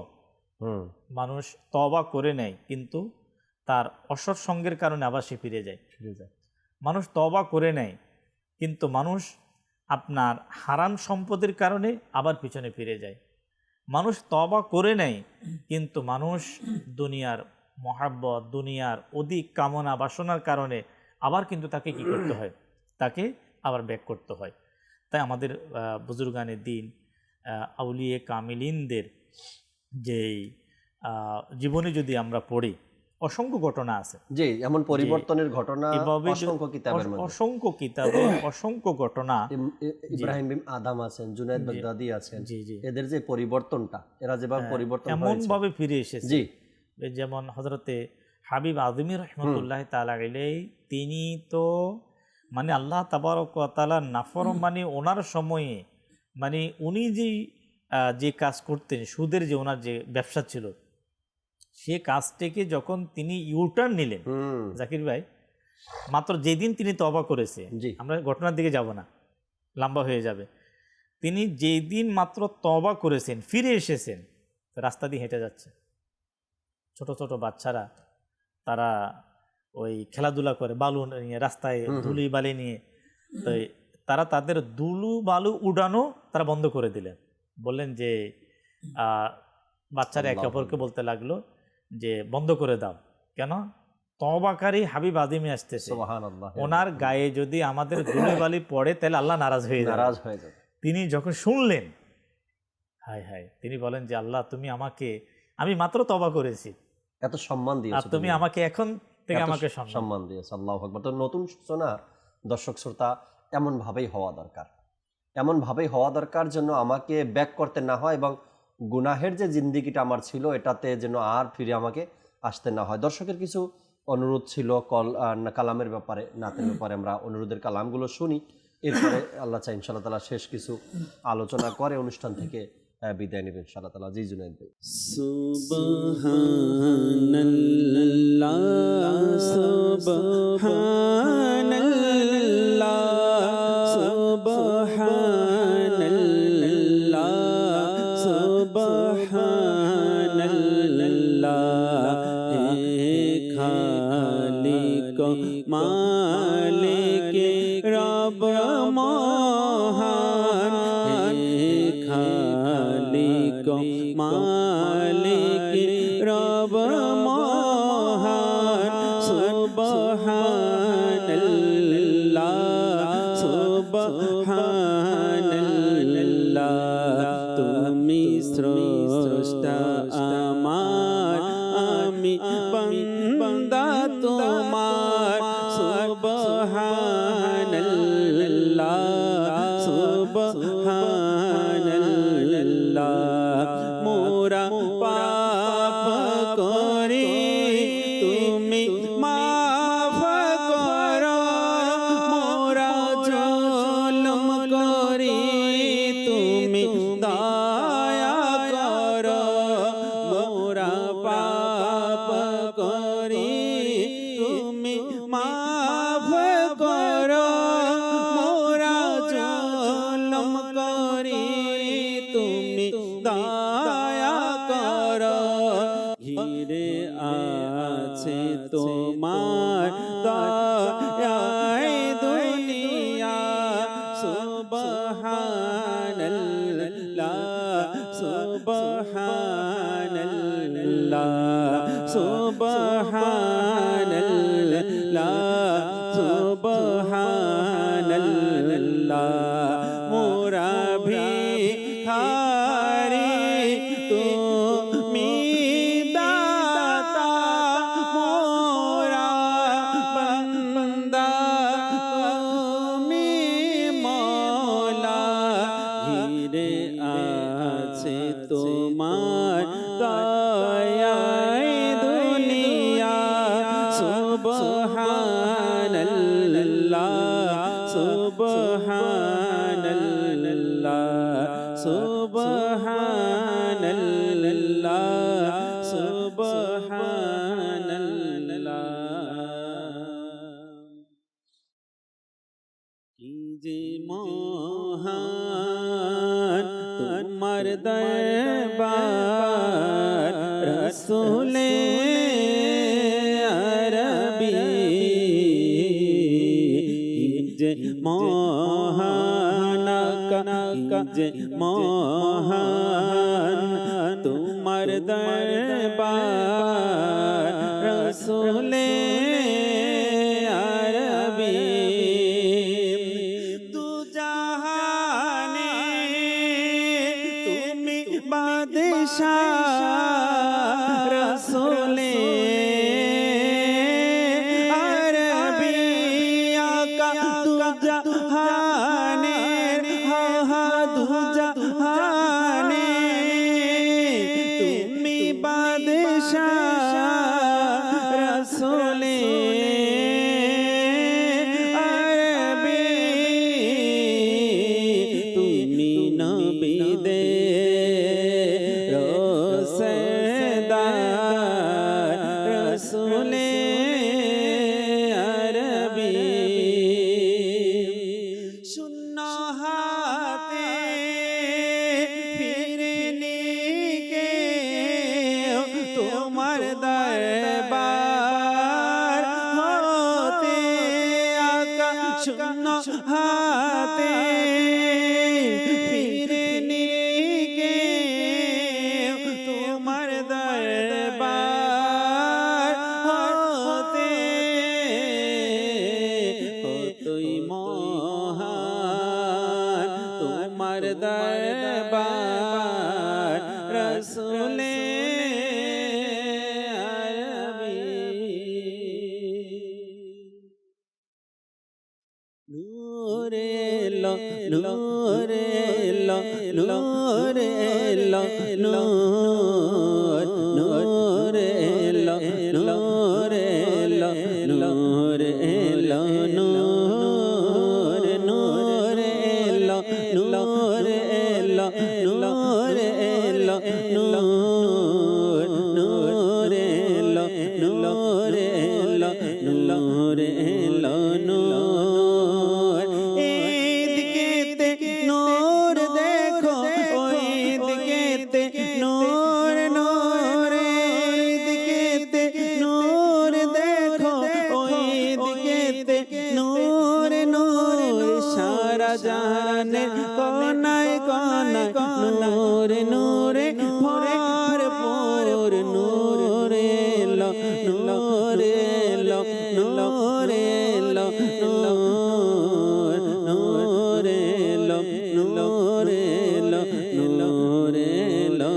মানুষ তওবা করে নেয়, কিন্তু তার অসৎ সঙ্গের কারণে আবার সে ফিরে যায়। মানুষ তওবা করে নেয়, কিন্তু মানুষ আপনার হারাম সম্পদের কারণে আবার পিছনে ফিরে যায়। মানুষ তওবা করে নেয়, কিন্তু মানুষ দুনিয়ার মহাব্বত, দুনিয়ার অধিক কামনা বাসনার কারণে আবার কিন্তু তাকে কি করতে হয়, তাকে আবার ব্যাক করতে হয়। তাই আমাদের বুজুর্গানে দিন, আউলিয়ে কামিলিনদের যেই জীবনে যদি আমরা পড়ি, অসংখ্য ঘটনা আছে, জি, এমন পরিবর্তনের ঘটনা অসংখ্য কিতাবের মধ্যে, অসংখ্য কিতাবে অসংখ্য ঘটনা। ইব্রাহিম বিন আদম আছেন, জুনায়েদ বাগদাদি আছেন, এদের যে পরিবর্তনটা, এরা যেভাবে পরিবর্তন এমন ভাবে ফিরে এসেছে। জি, যেমন হযরতে হাবিব আযমি রাহমাতুল্লাহ তাআলা আলাইহি, তিনি তো মানে আল্লাহ তাবারক ওয়া তাআলা নাফরমানি ওনার সময়ে, মানে উনি যে কাজ করতেন, সুদের যে ওনার যে ব্যবসা ছিল, সে কাজটাকে যখন তিনি ইউটার্ন নিলেন, জাকির ভাই, মাত্র যেদিন তিনি তওবা করেছে, আমরা ঘটনার দিকে যাব না, লম্বা হয়ে যাবে, তিনি যেদিন মাত্র তওবা করেছেন, ফিরে এসেছেন, রাস্তা দিয়ে হেঁটে যাচ্ছে, ছোট ছোট বাচ্চারা তারা ওই খেলাধুলা করে, বালু নিয়ে রাস্তায় ধুলি বালি নিয়ে, তো তারা তাদের দুলু বালু উড়ানো তারা বন্ধ করে দিলেন। বললেন যে বাচ্চারা একে অপরকে বলতে লাগলো যে বন্ধ করে দাও, কেন? তওবাকারী হাবিব আযমি আসতেছে, ওনার গায়ে যদি আমাদের ধুলি বালি পড়ে তাহলে আল্লাহ নারাজ হয়ে যাবে। তিনি যখন শুনলেন, হায় হায়, তিনি বলেন যে আল্লাহ তুমি আমাকে, আমি মাত্র তওবা করেছি, এত সম্মান দিয়েছো, আর তুমি আমাকে এখন থেকে আমাকে সম্মান দিয়েছো। আল্লাহু আকবার। তো নতুন সূচনা দর্শক শ্রোতা এমন ভাবেই হওয়া দরকার, এমন ভাবেই হওয়া দরকার যেন আমাকে ব্যাক করতে না হয়, এবং গুনাহের যে জিন্দেগিটা আমার ছিল এটাতে যেন আর ফিরে আমাকে আসতে না হয়। দর্শকের কিছু অনুরোধ ছিল কালামের ব্যাপারে, নাতের ব্যাপারে, আমরা অনুরোধের কালামগুলো শুনি, এরপরে আল্লাহ চাই ইনশাআল্লাহ তাআলা শেষ কিছু আলোচনা করে অনুষ্ঠান থেকে বিদায় নেবেন ইনশাআল্লাহ তাআলা। জি জুনায়েদ ভাই। সুবহানাল্লাহ সুবহানাল্লাহ সুবহানাল্লাহ সুবহানাল্লাহ, হে খালিক মালিক রব মহান, হে খালিক মালিক রব মহান, সুবহান স্রষ্টা আমার, আমি বান্দা তোমার। সুবহানাল্লাহ সুবহানাল্লাহ, মোরা পাপ করি তুমি মাফ করো, মোরা জুলুম করি তুমি দয়া করো, মোরা পাপ করি তুমি মাফ করো, মোরা জুলুম করি তুমি দয়া করো। ঘিরে আছে তোমার দয়ায় দুনিয়া। সুবহানাল্লাহ সুবহানাল্লাহ সুবহানাল্লাহ সুবহানাল্লাহ, মোরা ভিখারি তুমি দাতা, মোরা বান্দা তুমি মওলা। ঘিরে আছে তোমার দয়ায় দুনিয়া। সুবহানাল্লাহ সুবহানাল্লাহ সুবহানাল্লাহ সুবহানাল্লাহ। কি যে মহান তোমার দরবার, রসূলে আরবী। কি যে মহান যে মহান তোমার দরবার, রসূলে আরবী। দু জাহানে তুমি বাদশাহ, রসূলে আরবী। আকা দু জাহানে দু জাহানে তুমি বাদশাহ, রসূলে আরবী। তুমি নবীদের রোসেদার, রসূলে আরবী। শূন্য হাতে ফিরেনি কেউ তোমার দরবার হতে। আকা শূন্য হাতে ফিরেনি কেউ তোমার দরবার হতে। কতই মহান তোমার দরবার, রসূলে আরবী। নূরে লো নূরে লো নূরে লো নূর, নূরে লো নূরে লো নূরে লো নূর, নূরে লো নূরে লো নূরে লো নূর, নূরে লো নূরে লো নূরে লো নূর। এইদিকেতে নূর দেখো, ওইদিকেতে নূর নূর। এইদিকেতে নূর দেখো, ওইদিকেতে নূর নূর। সারা জাহানে কোনায় কোনায় নূর নূরে ভরপুর। নূরে লো নূরে লো নূরে লো নূর, নূরে লো নূরে লো নূরে লো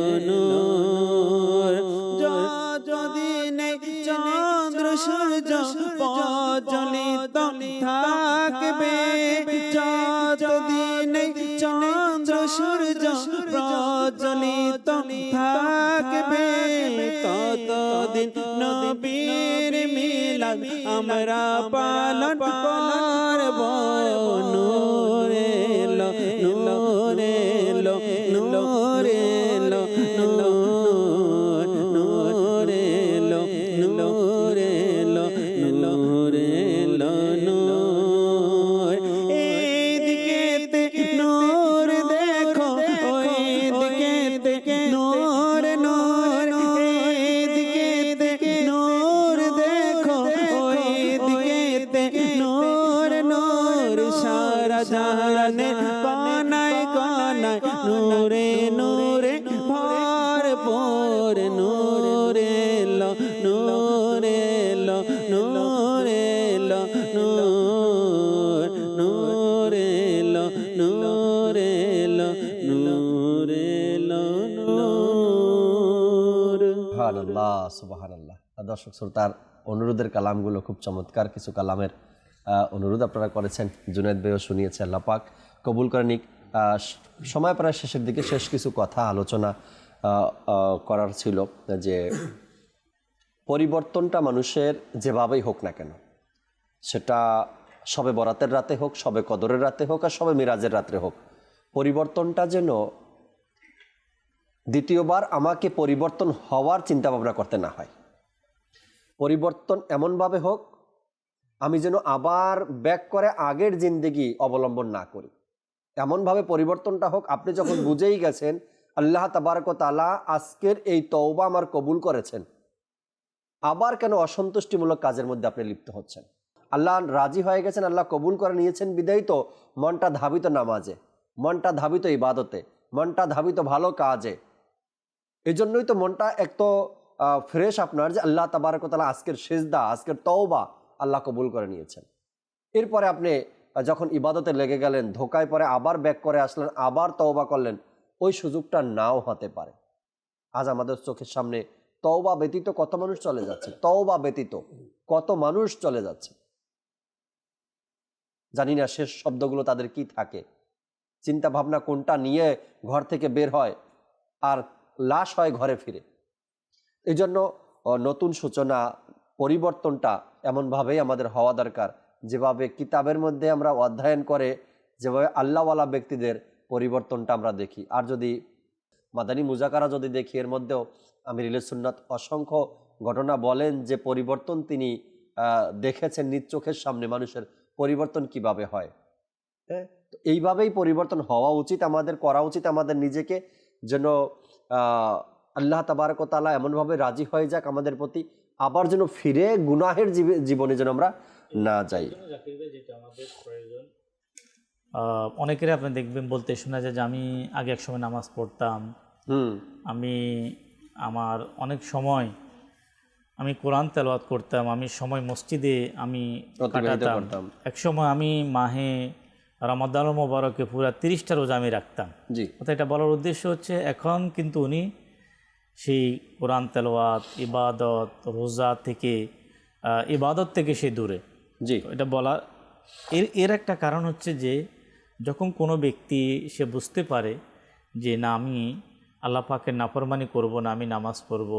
সূর্য প্রজ্বলিত থাকবে ততদিন নবীর মিলাদ আমরা পালন করব। নূরে এলো নূরে এলো নূরে এলো নূরে এলো নূরে এলো নূরে এলো নূর। এইদিকেতে নূর দেখো ওইদিকেতে নূর নূর। এইদিকেতে নূর দেখো ওইদিকেতে নূর নূর। সারা জাহানে কোনায় কোনায় নূরে নূরে ভরপুর। নূরে এলো নূরে এলো নূরে এলো নূর নূরে এলো নূরে এলো নূরে এলো নূর। সুবহানাল্লাহ সুবহানাল্লাহ। দর্শক শ্রোতার অনুরোধের কালামগুলো খুব চমৎকার কিছু কালামের অনুরোধ আপনারা করেছেন, জুনায়েদ ভাইও শুনিয়েছে। আল্লাহ পাক কবুল করে নিক। সময় প্রায় শেষের দিকে, শেষ কিছু কথা আলোচনা করার ছিল যে পরিবর্তনটা মানুষের যেভাবেই হোক না কেন, সেটা সবে বরাতের রাতে হোক, সবে কদরের রাতে হোক, আর সবে মিরাজের রাত্রে হোক, পরিবর্তনটা যেন দ্বিতীয়বার আমাকে পরিবর্তন হওয়ার চিন্তা ভাবনা করতে না হয়। পরিবর্তন এমনভাবে হোক আমি যেন আবার ব্যাক করে আগের জিন্দেগি অবলম্বন না করি। এমনভাবে পরিবর্তনটা হোক আপনি যখন বুঝেই গেছেন আল্লাহ তাবারক ওয়া তাআলা আজকের এই তওবা আমার কবুল করেছেন, আবার কেন অসন্তুষ্টিমূলক কাজের মধ্যে আপনি লিপ্ত হচ্ছেন। আল্লাহ রাজি হয়ে গেছেন, আল্লাহ কবুল করে নিয়েছেন বিদায়ী তো মনটা ধাবিত নামাজে, মনটা ধাবিত ইবাদতে, মনটা ধাবিত ভালো কাজে। এই জন্যই তো মনটা এক তো ফ্রেশ আপনার যে আল্লাহ তাবারক ওয়া তাআলা আজকের সিজদা, আজকের তওবা আল্লাহ কবুল করে নিয়েছেন। এরপরে আপনি যখন ইবাদতে লেগে গেলেন, ধোকায় পরে আবার ব্যাক করে আসলেন, আবার তওবা করলেন, ওই সুযোগটা নাও হতে পারে। আজ আমাদের চোখের সামনে তওবা ব্যতীত কত মানুষ চলে যাচ্ছে, তওবা ব্যতীত কত মানুষ চলে যাচ্ছে। জানি না শেষ শব্দগুলো তাদের কি থাকে, চিন্তা ভাবনা কোনটা নিয়ে ঘর থেকে বের হয় আর লাশ হয় ঘরে ফিরে। এই জন্য নতুন সূচনা, পরিবর্তনটা এমনভাবেই আমাদের হওয়া দরকার যেভাবে কিতাবের মধ্যে আমরা অধ্যয়ন করে যেভাবে আল্লাহওয়ালা ব্যক্তিদের পরিবর্তনটা আমরা দেখি। আর যদি মাদানী মুজাকারা যদি দেখি, এর মধ্যেও আমিরুল সুন্নাত অসংখ্য ঘটনা বলেন যে পরিবর্তন তিনি দেখেছেন নিজ চোখের সামনে, মানুষের পরিবর্তন কিভাবে হয়। হ্যাঁ, তো এইভাবেই পরিবর্তন হওয়া উচিত, আমাদের করা উচিত আমাদের নিজেকে, যেন আল্লাহ তাবারক ওয়া তাআলা এমনভাবে রাজি হয়ে যাক আমাদের প্রতি, আবার যেন ফিরে গুনাহের জীবনে যেন আমরা না যাই। যেটা আমাদের প্রয়োজন, অনেকেরই আপনি দেখবেন বলতে শোনা যায় যে আমি আগে এক সময় নামাজ পড়তাম, আমি আমার অনেক সময় আমি কোরআন তেলাওয়াত করতাম, আমি সময় মসজিদে আমি কাটাতাম, এক সময় আমি মাহে রমাদানুল মুবারকে পুরা 30টা রোজা আমি রাখতাম। অর্থাৎ এটা বলার উদ্দেশ্য হচ্ছে এখন কিন্তু উনি সেই কোরআন তেলাওয়াত, ইবাদত, রোজা থেকে, ইবাদত থেকে সে দূরে। এটা বলার এর একটা কারণ হচ্ছে যে যখন কোনো ব্যক্তি সে বুঝতে পারে যে না আমি আল্লাহ পাকের নাফরমানি করব না, আমি নামাজ পড়ব,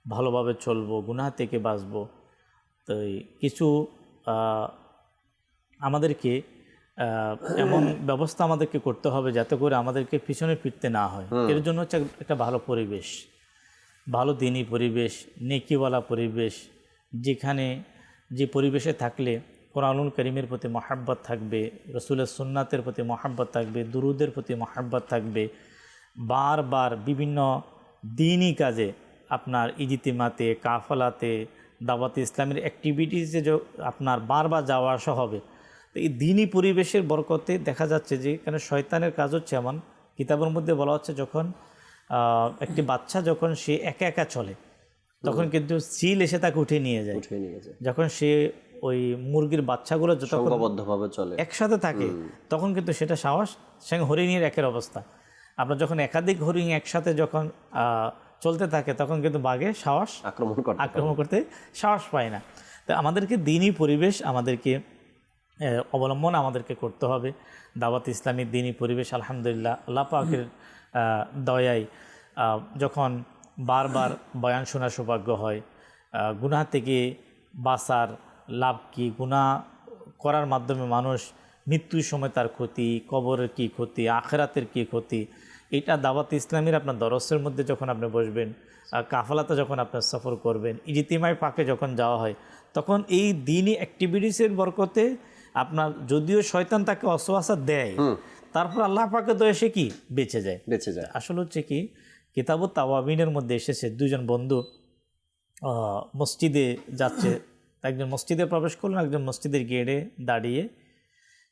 ভালোভাবে চলবো, গুনাহ থেকে বাঁচবো, তো কিছু আমাদেরকে এমন ব্যবস্থা আমাদেরকে করতে হবে যাতে করে আমাদেরকে পিছনে ফিরতে না হয়। এর জন্য হচ্ছে একটা ভালো পরিবেশ, ভালো দিনই পরিবেশ, নেকিওয়ালা পরিবেশ, যেখানে যে পরিবেশে থাকলে কোরআনুল কারীমের প্রতি মহাব্বত থাকবে, রসুলের সুন্নাতের প্রতি মহাব্বত থাকবে, দুরুদের প্রতি মহাব্বত থাকবে, বারবার বিভিন্ন দিনই কাজে আপনার ইজতিমাতে, কাফলাতে, দাওয়াতে ইসলামের অ্যাক্টিভিটিসে আপনার বারবার যাওয়া আসা হবে। তো এই দিনই পরিবেশের বরকতে দেখা যাচ্ছে যে এখানে শয়তানের কাজ হচ্ছে এমন, কিতাবের মধ্যে বলা হচ্ছে যখন একটি বাচ্চা যখন সে একা একা চলে তখন কিন্তু চিল এসে তাকে উঠে নিয়ে যায়। যখন সে ওই মুরগির বাচ্চাগুলো যতক্ষণভাবে চলে একসাথে থাকে তখন কিন্তু সেটা সাহস, সঙ্গে হরিণীর একের অবস্থা। আপনার যখন একাধিক হরিণ একসাথে যখন চলতে থাকে তখন কিন্তু বাঘে সাহস আক্রমণ করতে সাহস পায় না। তো আমাদেরকে দিনই পরিবেশ আমাদেরকে অবলম্বন আমাদেরকে করতে হবে। দাওয়াত ইসলামী দিনী পরিবেশ আলহামদুলিল্লাহ আল্লাহ পাকের দয়ায় যখন বারবার বয়ান শোনার সৌভাগ্য হয়, গুনাহ থেকে বাঁচার লাভ কি, গুনাহ করার মাধ্যমে মানুষ মৃত্যুর সময় তার ক্ষতি, কবরের কী ক্ষতি, আখেরাতের কী ক্ষতি, এটা দাওয়াত ইসলামীর আপনার দরসের মধ্যে যখন আপনি বসবেন, কাফালাতে যখন আপনার সফর করবেন, ইজতিমায় পাকে যখন যাওয়া হয়, তখন এই দিনই অ্যাক্টিভিটিসের বরকতে আপনার যদিও শয়তান তাকে অসওয়াসা দেয়, তারপর আল্লাহ পাকে তো এসে কি বেঁচে যায়। আসলে হচ্ছে কি, কিতাবুত তাওয়াবিনের মধ্যে এসেছে দুজন বন্ধু মসজিদে যাচ্ছে, একজন মসজিদে প্রবেশ করলেন, একজন মসজিদের গেটে দাঁড়িয়ে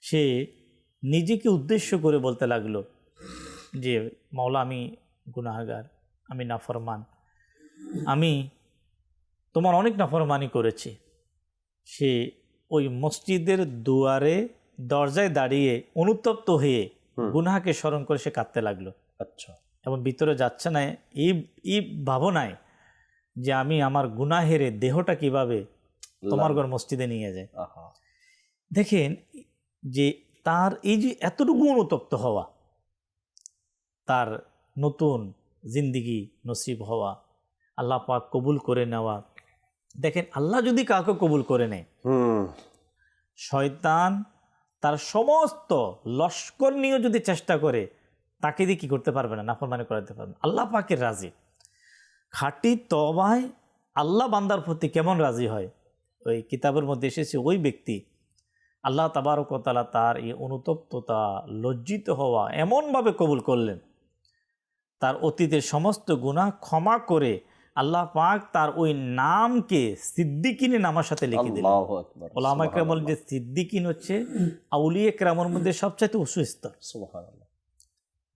সে নিজেকে উদ্দেশ্য করে বলতে লাগলো যে মাওলা আমি গুনাহগার, আমি নাফরমান, আমি তোমার অনেক নাফরমানি করেছি। সে ওই মসজিদের দুয়ারে দরজায় দাঁড়িয়ে অনুতপ্ত হয়ে গুনাহকে স্মরণ করে সে কাঁদতে লাগলো। আচ্ছা। এবং ভিতরে যাচ্ছে না এই ভাবনায় যে আমি আমার গুনাহের দেহটা কিভাবে তোমার ঘর মসজিদে নিয়ে যায়। দেখেন যে তার এই যে এতটুকু অনুতপ্ত হওয়া, তার নতুন জিন্দিগি নসিব হওয়া, আল্লাহ পাক কবুল করে নেওয়া। দেখেন আল্লাহ যদি কাউকে কবুল করে নেয়, শয়তান তার সমস্ত লস্কর নিয়ে যদি চেষ্টা করে, তাকে দিয়ে কী করতে পারবে না, নাফরমানি করাতে পারবে না। আল্লাহ পাকের রাজি, খাঁটি তওবায় আল্লাহ বান্দার প্রতি কেমন রাজি হয়, ওই কিতাবের মধ্যে এসেছে ওই ব্যক্তি আল্লাহ তাবারক ওয়া তাআলা তার এই অনুতপ্ততা, লজ্জিত হওয়া এমনভাবে কবুল করলেন, তার অতীতের সমস্ত গুনাহ ক্ষমা করে আল্লাহ পাক তার ওই নামকে সিদ্দিকিনে নামার সাথে লিখে দিলেন। আল্লাহু আকবার। ওলামা কেরাম বলেন যে সিদ্দিকিন হচ্ছে আউলিয়া কেরামের মধ্যে সবচাইতে উঁচু স্তর। সুবহানাল্লাহ।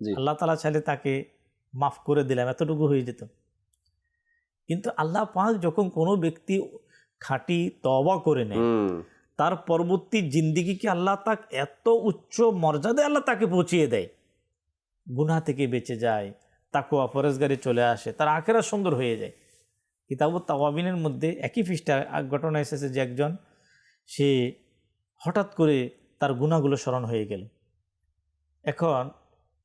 আল্লাহ তাআলা চাইলে তাকে মাফ করে দিলাম, এতটুকু হয়ে যেত। কিন্তু আল্লাহ পাক যখন কোনো ব্যক্তি খাঁটি তওবা করে নেয়, তার পরবর্তী জিন্দিগিকে আল্লাহ তাক এত উচ্চ মর্যাদায় আল্লাহ তাকে পৌঁছিয়ে দেয়, গুনাহ থেকে বেঁচে যায়, তাকওয়া পরেজগারি চলে আসে, তার আখিরাত সুন্দর হয়ে যায়। কিতাবুত তাওয়াবিনের মধ্যে একই পৃষ্ঠায় ঘটনা এসেছে যে একজন সে হঠাৎ করে তার গুনাহগুলো স্মরণ হয়ে গেল। এখন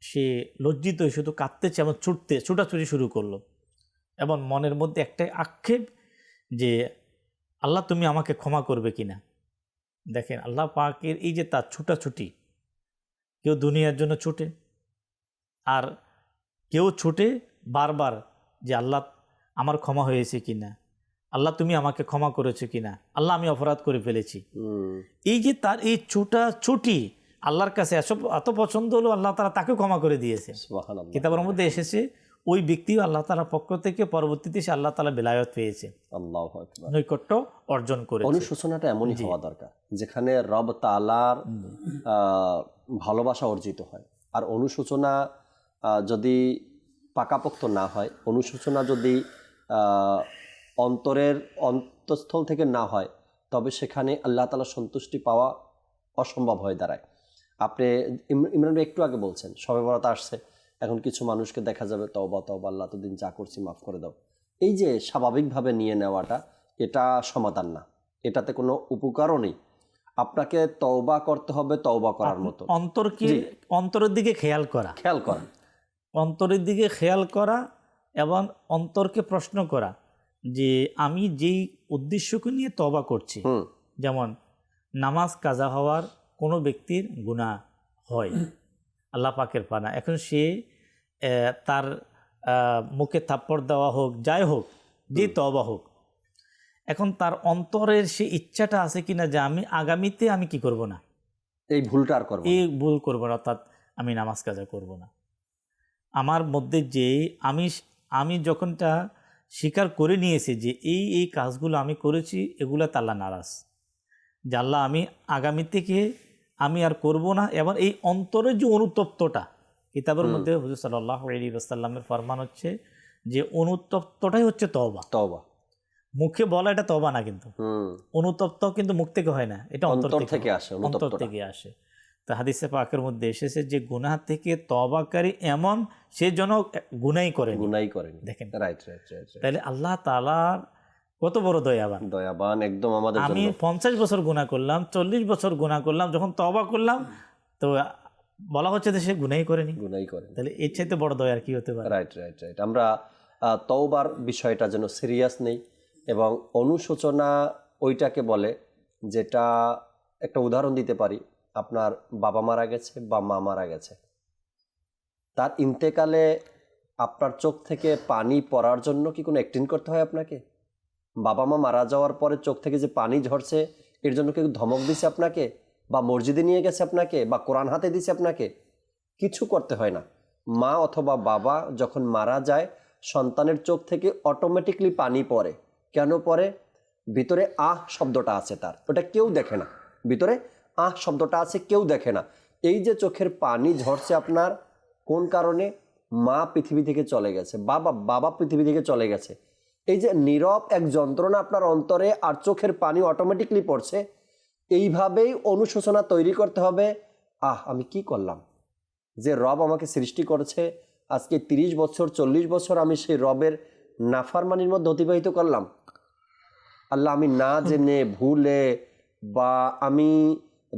সে লজ্জিত হয়ে শুধু কাঁদতেছে এবং ছুটাছুটি শুরু করলো, এবং মনের মধ্যে একটাই আক্ষেপ যে আল্লাহ তুমি আমাকে ক্ষমা করবে কিনা। দেখেন আল্লাহ পাকের এই যে তার ছুটাছুটি, কেউ দুনিয়ার জন্য ছুটে, আর কেউ ছুটে বারবার যে আল্লাহ আমার ক্ষমা হয়েছে কিনা, আল্লাহ তুমি আমাকে ক্ষমা করেছো কিনা, আল্লাহ আমি অপরাধ করে ফেলেছি। এই যে তার এই ছুটি আল্লাহর কাছে এত পছন্দ হলো, আল্লাহ তাআলা তাকে ক্ষমা করে দিয়েছে। কিতাবের মধ্যে এসেছে ওই ব্যক্তিও আল্লাহ তাআলার পক্ষ থেকে পরবর্তীতে সে আল্লাহ তাআলা বেলায়েত পেয়েছে, আল্লাহু আকবার, নৈকট্য অর্জন করেছে। অনুশোচনাটা এমনই হওয়া দরকার যেখানে রব তাআলার ভালোবাসা অর্জিত হয়। আর অনুশোচনা যদি পাকাপোক্ত না হয়, অনুশোচনা যদি অন্তরের অন্তঃস্থল থেকে না হয়, তবে সেখানে আল্লাহ তাআলার সন্তুষ্টি পাওয়া অসম্ভব হয়ে দাঁড়ায়। আপনি ইমরান ভাই একটু আগে বলছেন শবে বরাত আসছে, এখন কিছু মানুষকে দেখা যাবে তওবা আল্লাহ এতদিন যা করছি মাফ করে দাও। এই যে স্বাভাবিকভাবে নিয়ে নেওয়াটা, এটা সমাধান না, এটাতে কোনো উপকারও নেই। আপনাকে তওবা করতে হবে তওবা করার মতো, অন্তরের দিকে খেয়াল করা, অন্তরের দিকে খেয়াল করা এবং অন্তরকে প্রশ্ন করা যে আমি যেই উদ্দেশ্যকে নিয়ে তওবা করছি। যেমন নামাজ কাজা হওয়ার কোনো ব্যক্তির গুনাহ হয়, আল্লাহ পাকের পানা, এখন সে তার মুখে থাপ্পড় দেওয়া হোক, যাই হোক, যে তওবা হোক, এখন তার অন্তরের সে ইচ্ছাটা আছে কিনা যে আমি আগামীতে আমি কি করব না, এই ভুলটা আর করব না, এই ভুল করব না, অর্থাৎ আমি নামাজ কাজা করব না। আমার মধ্যে যে আমি যখনটা স্বীকার করে নিয়েছি যে এই কাজগুলো আমি করেছি, এগুলো আল্লাহ নারাজ, যে আল্লাহ আমি আগামী থেকে আমি আর করব না। এবং এই অন্তরের যে অনুতপ্তটা, কিতাবের মধ্যে হুজুর সাল্লাল্লাহু আলাইহি ওয়াসাল্লামের ফরমান হচ্ছে যে অনুতপ্তটাই হচ্ছে তওবা। মুখে বলা এটা তওবা না, কিন্তু অনুতপ্ত কিন্তু মুখ থেকে হয় না, এটা অন্তর থেকে আসে। তো হাদিসে পাকের মধ্যে এসেছে যে গুনাহ থেকে তওবাকারী এমন সে যেন গুনাহই করেনি। দেখেন, তাহলে আল্লাহ তাআলার কত বড় দয়াবান। দয়াবান একদম আমাদের আমি জন্য। 50 বছর গুনাহ করলাম, 40 বছর গুনাহ করলাম, যখন তওবা করলাম তো বলা হচ্ছে যে সে গুনাহই করেনি। গুনাহই করেন। তাহলে এর চাইতে বড় দয়া আর কি হতে পারে? Right right right. আমরা তওবার বিষয়টা যেন সিরিয়াস নেই, এবং অনুশোচনা ওইটাকে বলে যেটা, একটা উদাহরণ দিতে পারি, আপনার বাবা মারা গেছে বা মা মারা গেছে, তার ইন্তেকালে আপনার চোখ থেকে পানি পড়ার জন্য কি কোনো অ্যাক্টিং করতে হয় আপনাকে? বাবা মা মারা যাওয়ার পরে চোখ থেকে যে পানি ঝরছে এর জন্য কেউ ধমক দিছে আপনাকে, বা মসজিদে নিয়ে গেছে আপনাকে, বা কোরআন হাতে দিছে আপনাকে? কিছু করতে হয় না। মা অথবা বাবা যখন মারা যায় সন্তানের চোখ থেকে অটোমেটিকলি পানি পড়ে। কেন পড়ে? ভিতরে আহ শব্দটা আছে তার, ওটা কেউ দেখে না। ভিতরে আহ শব্দটা আছে, কেউ দেখে না। এই যে চোখের পানি ঝরছে আপনার কোন কারণে? মা পৃথিবী থেকে চলে গেছে, বাবা পৃথিবী থেকে চলে গেছে। এই যে নীরব এক যন্ত্রণা আপনার অন্তরে, আর চোখের পানি অটোমেটিকলি পড়ছে। এইভাবেই অনুশোচনা তৈরি করতে হবে। আমি কি করলাম? যে রব আমাকে সৃষ্টি করেছে, আজকে 30 বছর 40 বছর আমি সেই রবের নাফরমানির মধ্যে অতিবাহিত করলাম। আল্লাহ, আমি না জেনে ভুলে বা আমি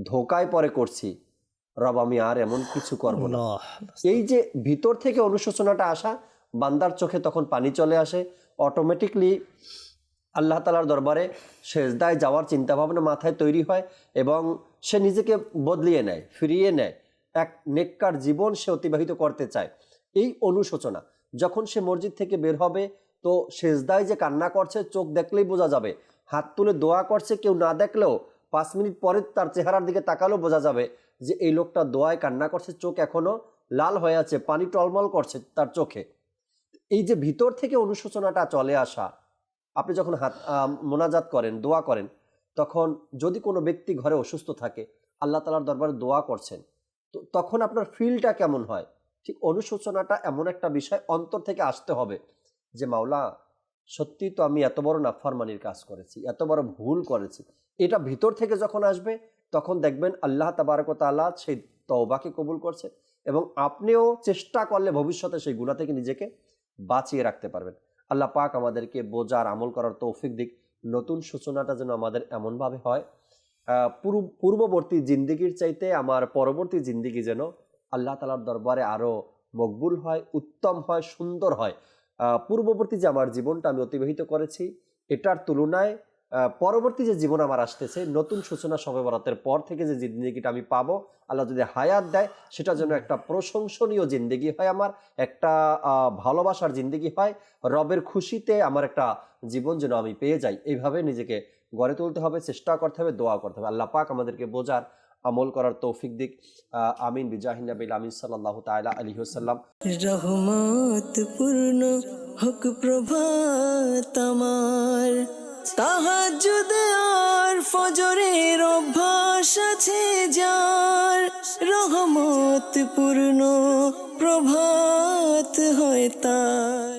ধোকায় পরে করছি, রব আমি আর এমন কিছু করব না। এই যে ভিতর থেকে অনুশোচনাটা আসা, বান্দার চোখে তখন পানি চলে আসে, অটোমেটিকলি আল্লাহ তাআলার দরবারে সেজদায় যাওয়ার চিন্তাভাবনা মাথায় তৈরি হয়, এবং সে নিজেকে বদলিয়ে নেয়, ফিরিয়ে নেয়, এক নেককার জীবন সে অতিবাহিত করতে চায়। এই অনুশোচনা যখন সে মসজিদ থেকে বের হবে, তো সেজদায় যে কান্না করছে চোখ দেখলেই বোঝা যাবে, হাত তুলে দোয়া করছে কেউ না দেখলেও 5 মিনিট পরে তার চেহারার দিকে তাকালেও বোঝা যাবে যে এই লোকটা দোয়ায় কান্না করছে, চোখ এখনো লাল হয়ে আছে, পানি টলমল করছে তার চোখে। এই যে ভিতর থেকে অনুশোচনাটা চলে আসা, আপনি যখন মোনাজাত করেন, দোয়া করেন, তখন যদি কোনো ব্যক্তি ঘরে অসুস্থ থাকে, আল্লাহ তাআলার দরবারে দোয়া করছেন, তো তখন আপনার ফিলটা কেমন হয়? ঠিক অনুশোচনাটা এমন একটা বিষয় অন্তর থেকে আসতে হবে যে মাওলা, সত্যি তো আমি এত বড় নাফরমানির কাজ করেছি, এত বড় ভুল করেছি। এটা ভিতর থেকে যখন আসবে তখন দেখবেন আল্লাহ তাবারক ওয়া তাআলা সেই তওবাকে কবুল করছে, এবং আপনিও চেষ্টা করলে ভবিষ্যতে সেই গুনাহ থেকে নিজেকে বাঁচিয়ে রাখতে পারবেন। আল্লাহ পাক আমাদেরকে বোঝার, আমল করার তৌফিক দিক। নতুন সূচনাটা যেন আমাদের এমনভাবে হয়, পূর্ববর্তী জিন্দিগির চাইতে আমার পরবর্তী জিন্দিগি যেন আল্লাহ তাআলার দরবারে আরও মকবুল হয়, উত্তম হয়, সুন্দর হয়। পূর্ববর্তী যে আমার জীবনটা আমি অতিবাহিত করেছি, এটার তুলনায় পরবর্তী যে জীবন আমার আসতেছে, নতুন সূচনা শবে বরাতের পর থেকে যে জিন্দিগিটা আমি পাবো, আল্লাহ যদি হায়াত দেয়, সেটা যেন একটা প্রশংসনীয় জিন্দিগি হয়, আমার একটা ভালোবাসার জিন্দিগি হয়, রবের খুশিতে আমার একটা জীবন যেন আমি পেয়ে যাই। এইভাবে নিজেকে গড়ে তুলতে হবে, চেষ্টা করতে হবে, দোয়া করতে হবে। আল্লাহ পাক আমাদেরকে বোঝার, আমল করার তৌফিক দিক। আমিন বিজাহিন নবিল আমিন সাল্লাল্লাহু তাআলা আলাইহি ওয়াসাল্লাম। রহমত পূর্ণ হোক প্রভাত আমার, তাহাজ্জুদে আর ফজরের অভ্যাস আছে যার, রহমত পূর্ণ প্রভাত হয় তার।